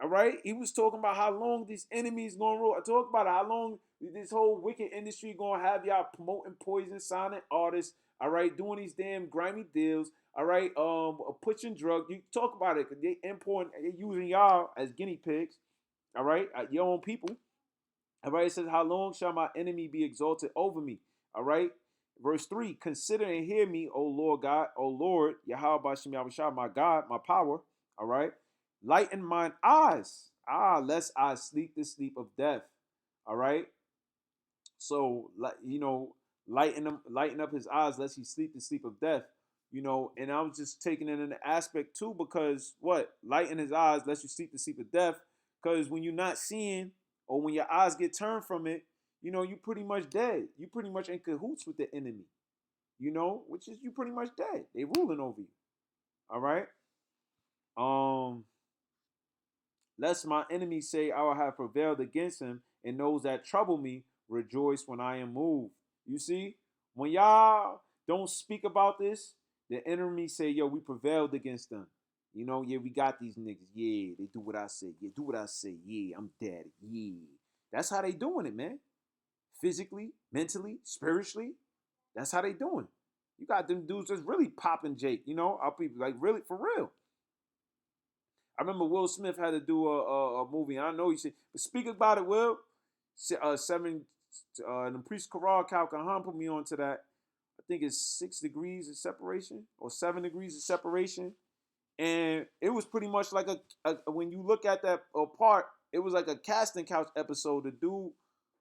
All right. He was talking about how long these enemies gonna roll. I talked about how long this whole wicked industry gonna have y'all promoting poison, signing artists. All right, doing these damn grimy deals. All right, pushing drugs. You talk about it because they using y'all as guinea pigs. All right, your own people. All right, it says, how long shall my enemy be exalted over me? All right. Verse 3, consider and hear me, O Lord God, O Lord, Yahweh Bashem Yahushua, my God, my power. All right. Lighten mine eyes. Lest I sleep the sleep of death. All right. So, lighten up his eyes, lest he sleep the sleep of death. And I was just taking it in the aspect too, because what? Lighten his eyes, lest you sleep the sleep of death. Because when you're not seeing, or when your eyes get turned from it, you pretty much dead. You pretty much in cahoots with the enemy, which is you pretty much dead. They ruling over you. All right. Um, Lest my enemies say I will have prevailed against him, and those that trouble me rejoice when I am moved. You see, when y'all don't speak about this, the enemy say, yo, we prevailed against them. Yeah, we got these niggas. Yeah, they do what I say. Yeah, do what I say. Yeah, I'm dead. Yeah. That's how they doing it, man. Physically, mentally, spiritually. That's how they doing. You got them dudes that's really popping Jake, Our people, like, really, for real. I remember Will Smith had to do a movie. And I know you said, but speak about it, Will. The priest Corral Calcahan put me on to that. I think it's 6 degrees of separation or 7 degrees of separation. And it was pretty much like when you look at that part, it was like a casting couch episode. The dude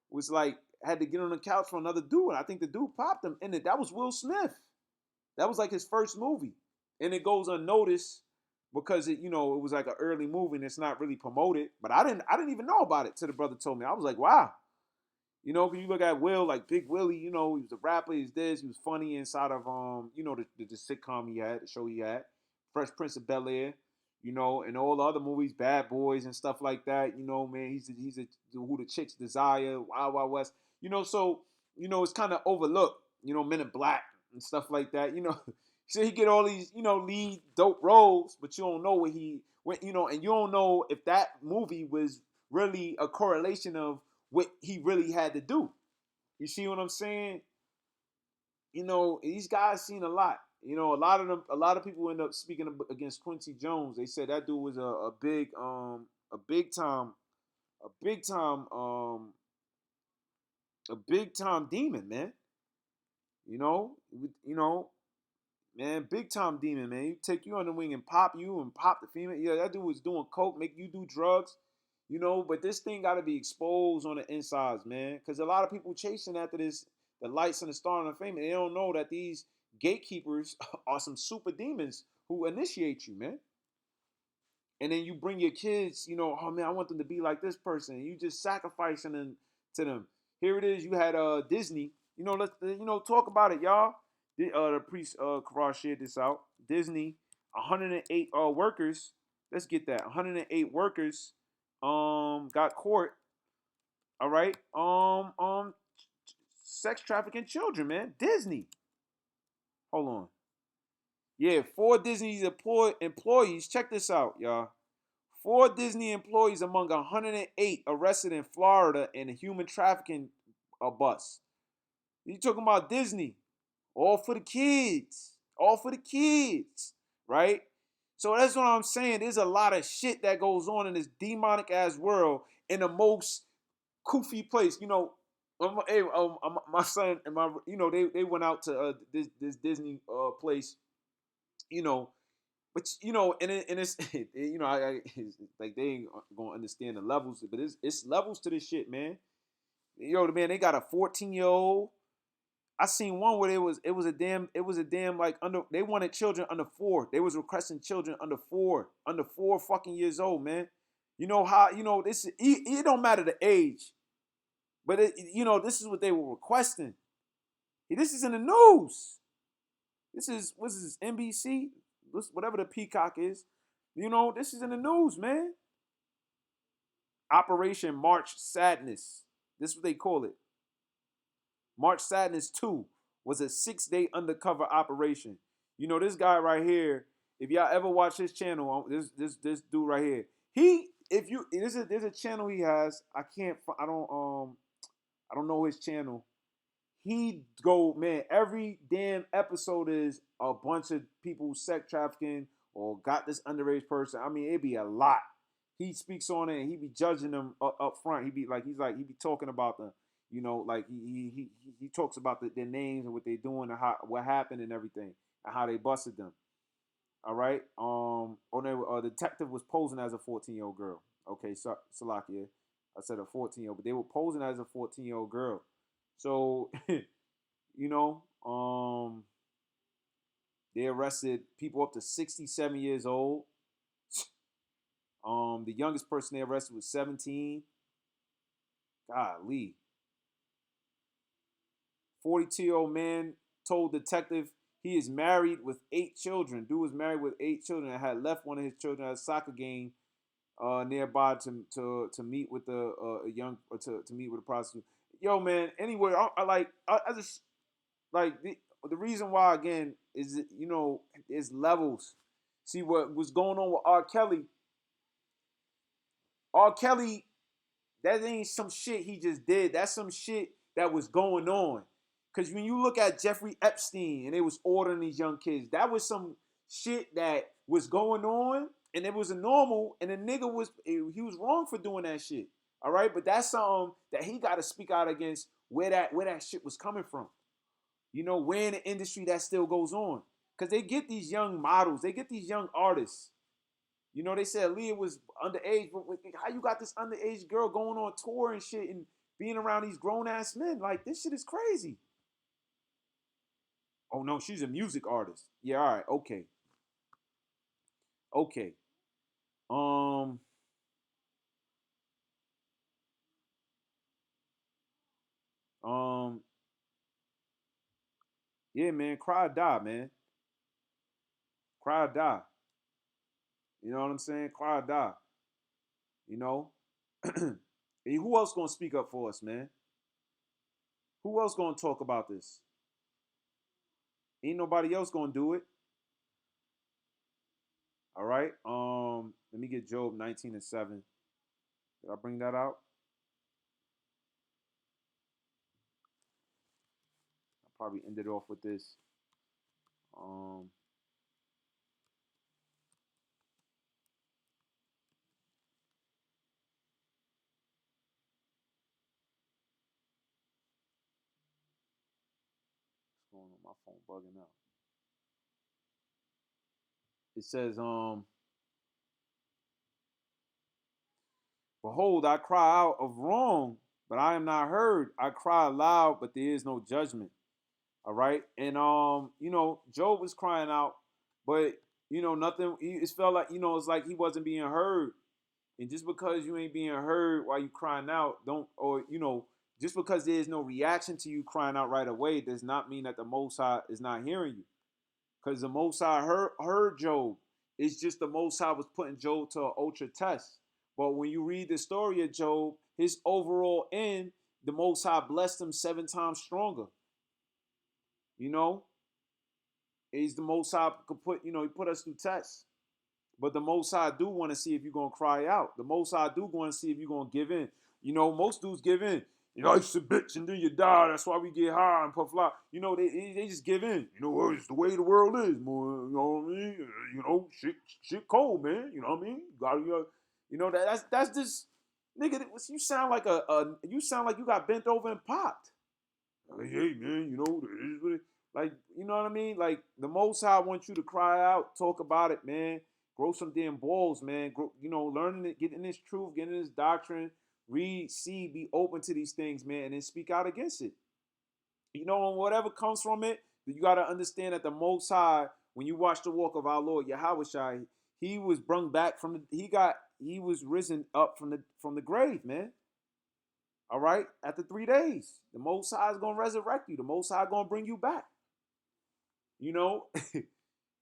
was like, had to get on the couch for another dude. And I think the dude popped him in it. That was Will Smith. That was like his first movie. And it goes unnoticed because it was like an early movie and it's not really promoted. But I didn't even know about it till the brother told me. I was like, wow. When you look at Will, like Big Willie, he was a rapper, he's this, he was funny inside of the sitcom he had, the show he had, Fresh Prince of Bel-Air, and all the other movies, Bad Boys and stuff like that, man, he's who the chicks desire, Wild Wild West, so it's kind of overlooked, Men in Black and stuff like that, So he get all these, lead dope roles, but you don't know what he went, and you don't know if that movie was really a correlation of what he really had to do. You see what I'm saying? These guys seen a lot. A lot of people end up speaking against Quincy Jones. They said that dude was a big time, a big time, a big time demon, man. You know, you know, Man, big time demon, man. You take you on the wing and pop you and pop the female. Yeah, that dude was doing coke, make you do drugs, But this thing got to be exposed on the insides, man. Because a lot of people chasing after this, the lights and the star and the fame, and they don't know that these gatekeepers are some super demons who initiate you, man. And then you bring your kids, oh man, I want them to be like this person. You just sacrificing them to them. Here it is. You had Disney. Let's talk about it, y'all. The priest Karar shared this out. Disney, 108 workers. Let's get that. 108 workers got caught. All right. Sex trafficking children, man. Disney. Hold on. Yeah, 4 Disney's employees. Check this out, y'all. 4 Disney employees among 108 arrested in Florida in a human trafficking bus. You talking about Disney? All for the kids. All for the kids. Right? So that's what I'm saying. There's a lot of shit that goes on in this demonic ass world in the most koofy place. My son and they went out to this Disney place. But and it's it's like they ain't gonna understand the levels, but it's levels to this shit, man. Man, they got a 14-year-old. I seen one where it was a damn like under they wanted children under 4. They was requesting children under 4 fucking years old, man. How this it don't matter the age, but this is what they were requesting. This is in the news. What's this NBC, whatever the Peacock is. This is in the news, man. Operation March Sadness. This is what they call it. March Sadness 2 was a 6-day undercover operation. You know, this guy right here, if y'all ever watch his channel, this dude right here, he if you there's a channel he has. I don't know his channel. He go, man, every damn episode is a bunch of people sex trafficking or got this underage person. I mean, it'd be a lot. He speaks on it and he be judging them up front. He be talking about the, you know, like he talks about their names and what they doing and how what happened and everything and how they busted them. All right. Detective was posing as a 14-year-old girl. Okay, so Salakia, I said a 14-year-old, but they were posing as a 14-year-old girl. So you know, they arrested people up to 67 years old. The youngest person they arrested was 17. Golly. 42-year-old man told detective he is married with 8 children. Dude was married with 8 children and had left one of his children at a soccer game nearby to meet with a young to meet with a prostitute. Yo, man. Anyway, I just like the reason why again is you know is levels. See what was going on with R. Kelly. R. Kelly, that ain't some shit he just did. That's some shit that was going on. Cause when you look at Jeffrey Epstein and they was ordering these young kids, that was some shit that was going on, and it was a normal, and the nigga was he was wrong for doing that shit. All right, but that's something that he got to speak out against where that shit was coming from. You know, where in the industry that still goes on. Because they get these young models, they get these young artists. You know, they said Leah was underage, but how you got this underage girl going on tour and shit and being around these grown ass men? Like, this shit is crazy. Oh no, she's a music artist. Yeah, all right, okay. Okay. Um, um, yeah, man, cry or die, man. Cry or die. You know what I'm saying? Cry or die. You know? Hey, who else gonna speak up for us, man? Who else gonna talk about this? Ain't nobody else gonna do it. All right. Let me get Job 19:7. Did I bring that out? I probably ended off with this. Um, what's going on? My phone bugging out. It says, behold, I cry out of wrong, but I am not heard. I cry aloud, but there is no judgment. All right. And you know, Job was crying out, but you know, nothing it felt like, you know, it's like he wasn't being heard. And just because you ain't being heard while you crying out, don't or you know, just because there's no reaction to you crying out right away does not mean that the Most High is not hearing you. Because the Most High heard Job. It's just the Most High was putting Job to an ultra test. But when you read the story of Job, his overall end, the Most High blessed him 7 times stronger. You know, is the Most High could put, you know, he put us through tests. But the Most High do want to see if you're gonna cry out. The Most High do want to see if you're gonna give in. You know, most dudes give in. You know, life's a bitch and then you die. That's why we get high and puff out. You know, they just give in. You know, it's the way the world is, man. You know what I mean? You know, shit cold, man. You know what I mean? You know that's just nigga. You sound like you sound like you got bent over and popped. Like, hey man, you know, like you know what I mean? Like the Most High wants you to cry out, talk about it, man. Grow some damn balls, man. Grow, you know, learning it, getting this truth, getting this doctrine, read, see, be open to these things, man, and then speak out against it. You know, and whatever comes from it, you got to understand that the Most High, when you watch the walk of our Lord Yahweh Shai, he was brung back from he was risen up from the grave, man. All right, after 3 days, the Most High is gonna resurrect you. The Most High gonna bring you back. You know,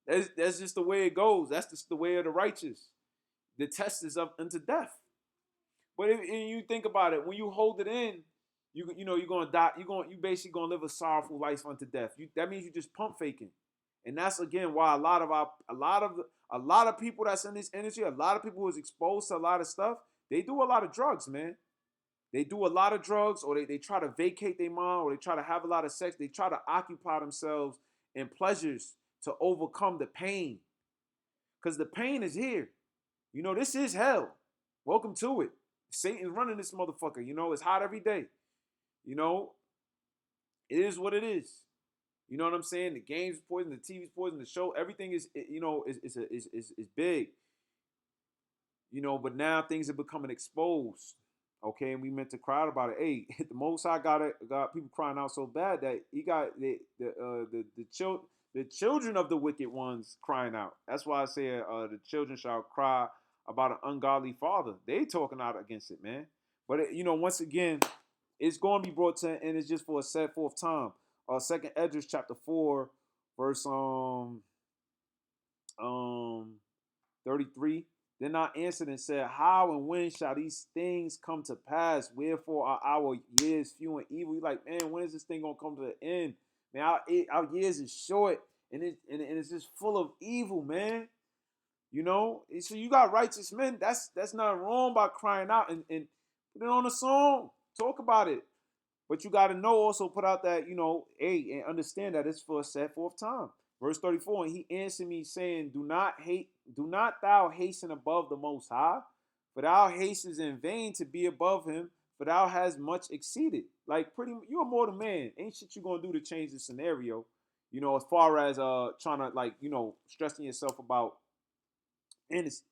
that's just the way it goes. That's just the way of the righteous. The test is up unto death. But if and you think about it, when you hold it in, you're gonna die. You basically gonna live a sorrowful life unto death. That means you just pump faking, and that's again why a lot of people that's in this industry, a lot of people who is exposed to a lot of stuff, they do a lot of drugs, man. They do a lot of drugs, or they try to vacate their mind, or they try to have a lot of sex. They try to occupy themselves in pleasures to overcome the pain, because the pain is here. This is hell. Welcome to it. Satan's running this motherfucker. It's hot every day. You know, it is what it is. You know what I'm saying? The game's poison, the TV's poison, the show, everything is big. But now things are becoming exposed. Okay, and we meant to cry about it. Hey, the Most High got people crying out so bad that he got the children of the wicked ones crying out. That's why I say the children shall cry about an ungodly father. They talking out against it, man. But once again, it's going to be brought to an end. It's just for a set forth time. Second Esdras chapter 4, verse 33. Then I answered and said, how and when shall these things come to pass? Wherefore are our years few and evil? You're like, man, when is this thing going to come to the end? Man, our years is short, and it's just full of evil, man. So you got righteous men. That's not wrong by crying out and put it on a song. Talk about it. But you got to know also, put out that, hey, and understand that it's for a set forth time. Verse 34, and he answered me saying, do not thou hasten above the Most High, for thou hastest in vain to be above him, for thou hast much exceeded. Like, you're a mortal man. Ain't shit you gonna do to change the scenario, as far as trying to, like, stressing yourself about, and it's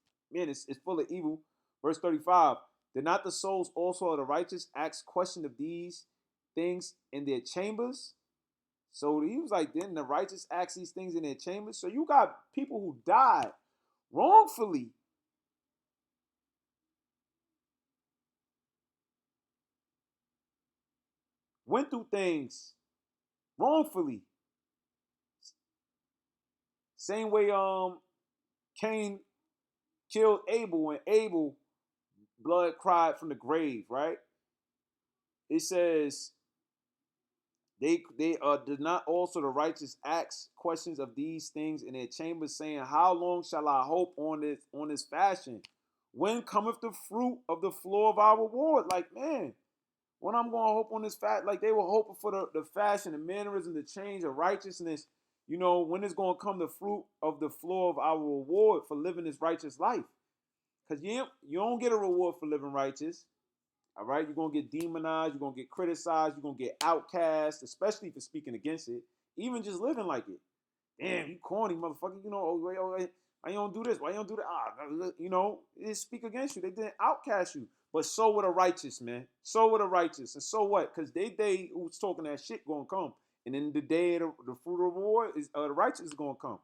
full of evil. Verse 35, did not the souls also of the righteous ask question of these things in their chambers? So he was like, then the righteous ask these things in their chambers. So you got people who died wrongfully. Went through things wrongfully. Same way Cain killed Abel, and Abel blood cried from the grave, right? It says they did not also the righteous ask questions of these things in their chambers, saying, how long shall I hope on this fashion? When cometh the fruit of the floor of our reward? Like, man, when I'm going to hope on this fast, like they were hoping for the fashion, the mannerism, the change of righteousness. When is going to come the fruit of the floor of our reward for living this righteous life? Because you don't get a reward for living righteous. All right, you're going to get demonized, you're going to get criticized, you're going to get outcast, especially for speaking against it, even just living like it. Damn, you corny motherfucker, why you don't do this? Why you don't do that? They speak against you. They didn't outcast you. But so with a righteous, man. So with a righteous. And so what? Because they who's talking that shit going to come. And in the day of the fruit of the reward, the righteous is going to come.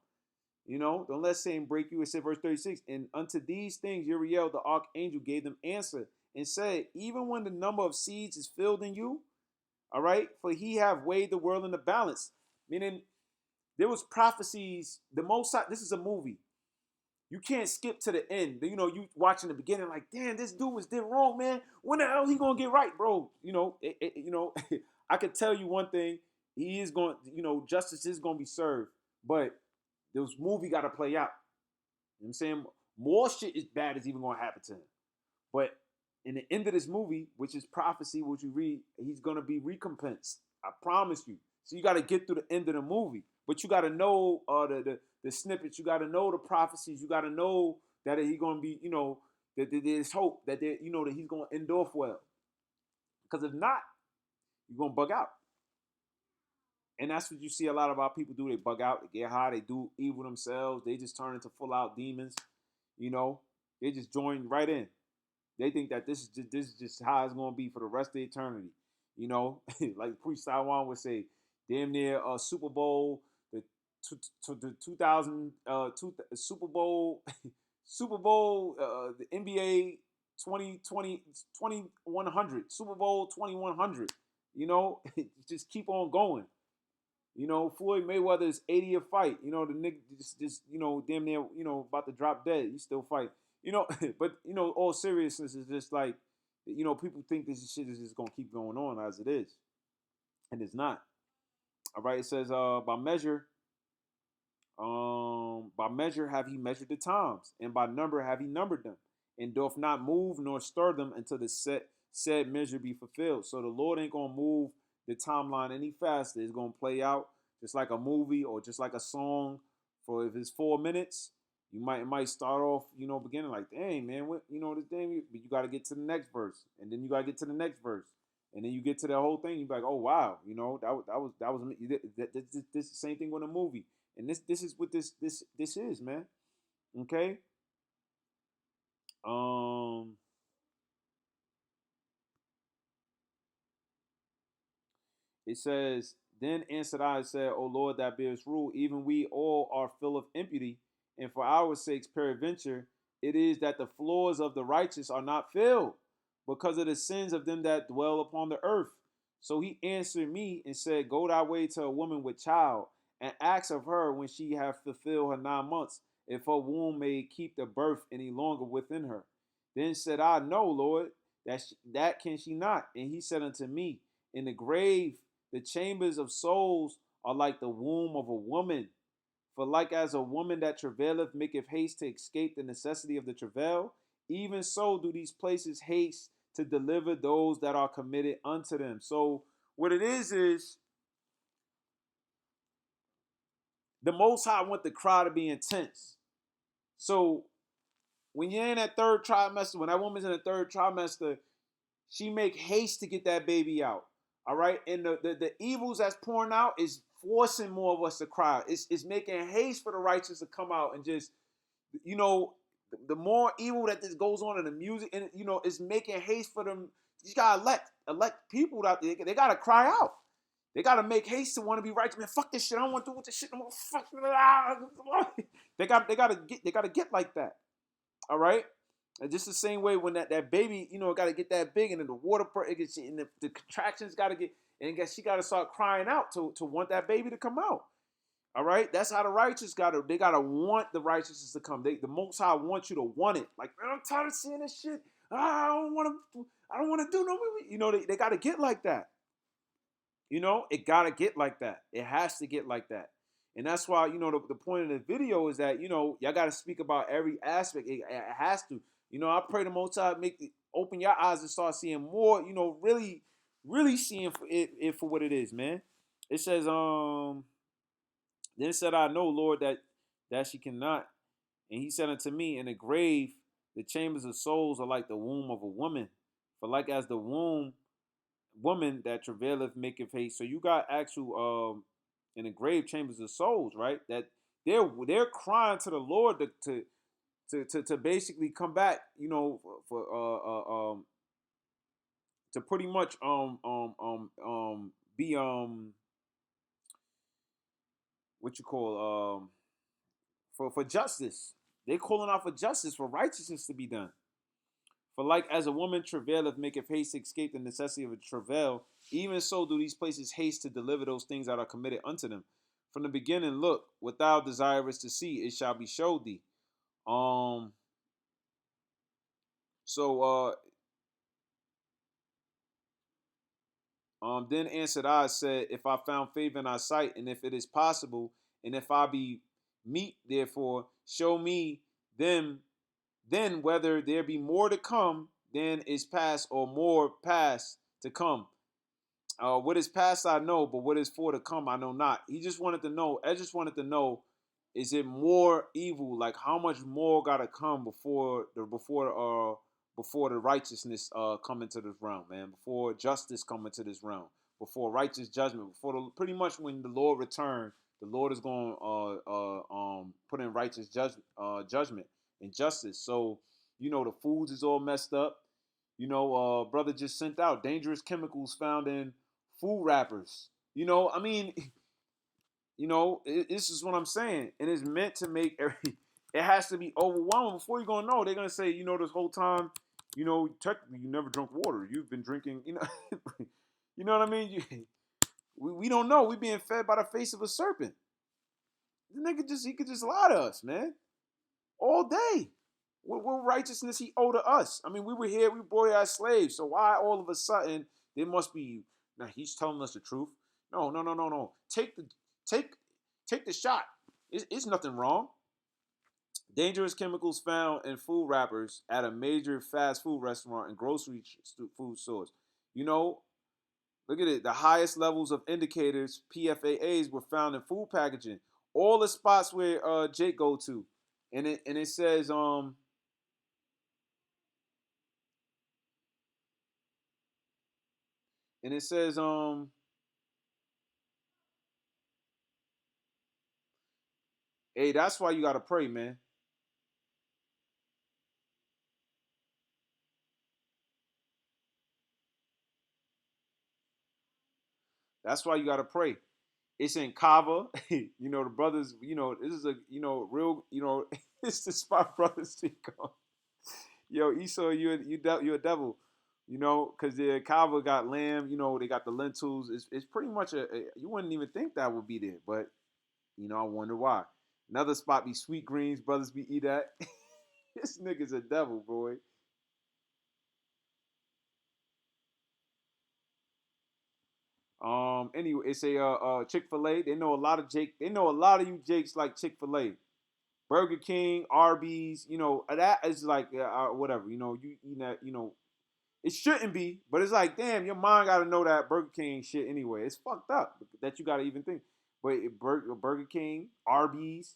Don't let Satan break you. It said verse 36, and unto these things Uriel the archangel gave them answer and said, even when the number of seeds is filled in you, all right, for he have weighed the world in the balance. Meaning there was prophecies. This is a movie. You can't skip to the end. You watching the beginning like, damn, this dude did wrong, man. When the hell he gonna get right, bro? I could tell you one thing. He is going, justice is gonna be served. But this movie got to play out. You know what I'm saying? More shit is bad is even gonna happen to him. But in the end of this movie, which is prophecy, which you read, he's gonna be recompensed. I promise you. So you got to get through the end of the movie. But you got to know the snippets. You got to know the prophecies. You got to know that he's going to be, that there's hope, that that he's going to end off well. Because if not, you're going to bug out. And that's what you see a lot of our people do. They bug out. They get high. They do evil themselves. They just turn into full-out demons. They just join right in. They think that this is just how it's going to be for the rest of eternity. Like Priest Taiwan would say, damn near Super Bowl, the 2000 Super Bowl, the NBA 2100, Super Bowl 2100. Just keep on going. Floyd Mayweather is 80th fight. The nigga just damn near about to drop dead. He still fight. But all seriousness is just like People think this shit is just gonna keep going on as it is, and it's not. All right, it says, by measure have he measured the times, and by number have he numbered them, and doth not move nor stir them until the said measure be fulfilled. So the Lord ain't gonna move the timeline any faster. It's gonna play out just like a movie or just like a song. For if it's 4 minutes, it might start off, beginning like, dang man, what this thing, but you got to get to the next verse, and then you got to get to the next verse, and then you get to the whole thing. You be like, oh wow, this is the same thing with a movie. And this is what this is, man. Okay. Um. It says, then answered I and said, O Lord, that bearest rule, even we all are full of impurity, and for our sakes, peradventure, it is that the floors of the righteous are not filled, because of the sins of them that dwell upon the earth. So he answered me and said, go thy way to a woman with child, and ask of her when she have fulfilled her 9 months, if her womb may keep the birth any longer within her. Then said I, no, Lord, that can she not. And he said unto me, in the grave the chambers of souls are like the womb of a woman. For like as a woman that travaileth maketh haste to escape the necessity of the travail, even so do these places haste to deliver those that are committed unto them. So what it is the Most High want the cry to be intense. So when you're in that third trimester, when that woman's in the third trimester, she make haste to get that baby out. All right. And the evils that's pouring out is forcing more of us to cry. It's making haste for the righteous to come out and just, the more evil that this goes on in the music, and it's making haste for them. You gotta elect people out there. They gotta cry out. They gotta make haste to want to be righteous. Man, fuck this shit. I don't want to do with this shit. Fuck. They gotta get like that. All right. And just the same way when that baby, got to get that big, and then the water, and the contractions got to get, and she got to start crying out to want that baby to come out. All right, that's how the righteous they got to want the righteousness to come. The Most High wants you to want it. Like, man, I'm tired of seeing this shit. I don't want to do no. They got to get like that. It got to get like that. It has to get like that. And that's why, the point of the video is that, y'all got to speak about every aspect. It has to. I pray the Most High open your eyes and start seeing more, really, really seeing it for what it is, man. It says, then said I, know, Lord, that she cannot. And he said unto me, in the grave, the chambers of souls are like the womb of a woman. For like as the woman that travaileth maketh haste. So you got actual in the grave chambers of souls, right? That they're crying to the Lord to basically come back, for to pretty much be what you call for justice. They're calling out for justice, for righteousness to be done. For like as a woman travaileth maketh haste to escape the necessity of a travail, even so do these places haste to deliver those things that are committed unto them. From the beginning, look, what thou desirest to see, it shall be showed thee. So then answered I, said, if I found favor in thy sight, and if it is possible, and if I be meet, therefore, show me them then whether there be more to come than is past, or more past to come. What is past I know, but what is for to come I know not. He just wanted to know. I just wanted to know: is it more evil? Like how much more gotta come before the righteousness come into this realm, man? Before justice come into this realm, before righteous judgment, pretty much when the Lord return, the Lord is going to put in righteous judgment and justice. So the foods is all messed up. Brother just sent out dangerous chemicals found in food wrappers. I mean, this is what I'm saying, and it's meant to make it has to be overwhelming before you're gonna know. They're gonna say, this whole time, technically you never drunk water. You've been drinking, you know what I mean. We don't know. We being fed by the face of a serpent. The nigga he could just lie to us, man, all day. What righteousness he owed to us? I mean, we were here, we brought as slaves. So why all of a sudden there must be now he's telling us the truth? No, no, no, no, no. Take take the shot. It's nothing wrong. Dangerous chemicals found in food wrappers at a major fast food restaurant and grocery food stores. You know, look at it. The highest levels of indicators, PFAAs, were found in food packaging. All the spots where Jake go to, and it says and it says hey, that's why you gotta pray, man. That's why you gotta pray. It's in Kava. You know the brothers. You know this is a real. It's the spot brothers speak on. Yo, Esau, you're a devil. Because the Kava got lamb. They got the lentils. It's pretty much you wouldn't even think that would be there, but I wonder why. Another spot be sweet greens. Brothers be eat that. This nigga's a devil, boy. Anyway, it's a Chick-fil-A. They know a lot of Jake. They know a lot of you Jakes like Chick-fil-A. Burger King, Arby's, that is like whatever. You eat that. It shouldn't be, but it's like, damn, your mind got to know that Burger King shit anyway. It's fucked up that you got to even think. But Burger King, Arby's,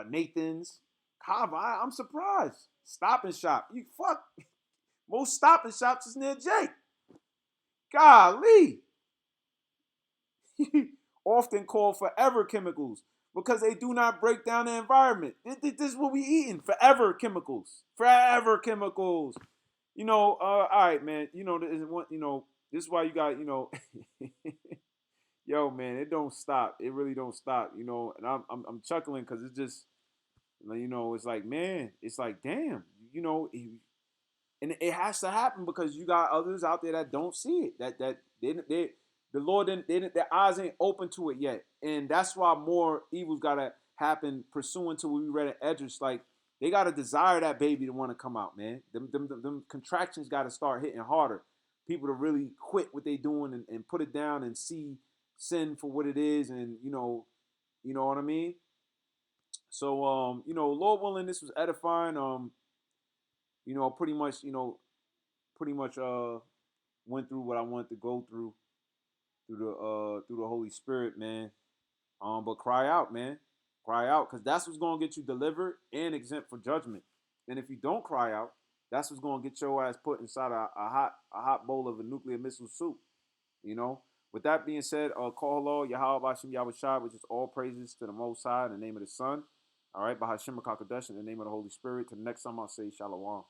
Nathan's, Kava, I'm surprised. Stop and Shop, you fuck. Most Stop and Shops is near Jake. Golly. Often called forever chemicals because they do not break down the environment. This is what we eating. Forever chemicals. Forever chemicals. All right, man. This is why you got, yo, man, it don't stop. It really don't stop, and I'm chuckling because it's just, it's like, man, it's like, damn, and it has to happen because you got others out there that don't see it. That they the Lord didn't, their eyes ain't open to it yet, and that's why more evils gotta happen pursuant to what we read in Edris. Like they gotta desire that baby to want to come out, man. Them contractions gotta start hitting harder. People to really quit what they doing and put it down and see sin for what it is, and you know what I mean. So Lord willing, this was edifying. Pretty much, pretty much went through what I wanted to go through the Holy Spirit, man. But cry out, man. Cry out, because that's what's gonna get you delivered and exempt for judgment. And if you don't cry out, that's what's gonna get your ass put inside a hot bowl of a nuclear missile soup. You know. With that being said, call Allah, Yahweh Bashim Yahweh, which is all praises to the Most High in the name of the Son. All right, Bahashim Kakadash in the name of the Holy Spirit. To the next time I'll say Shalom.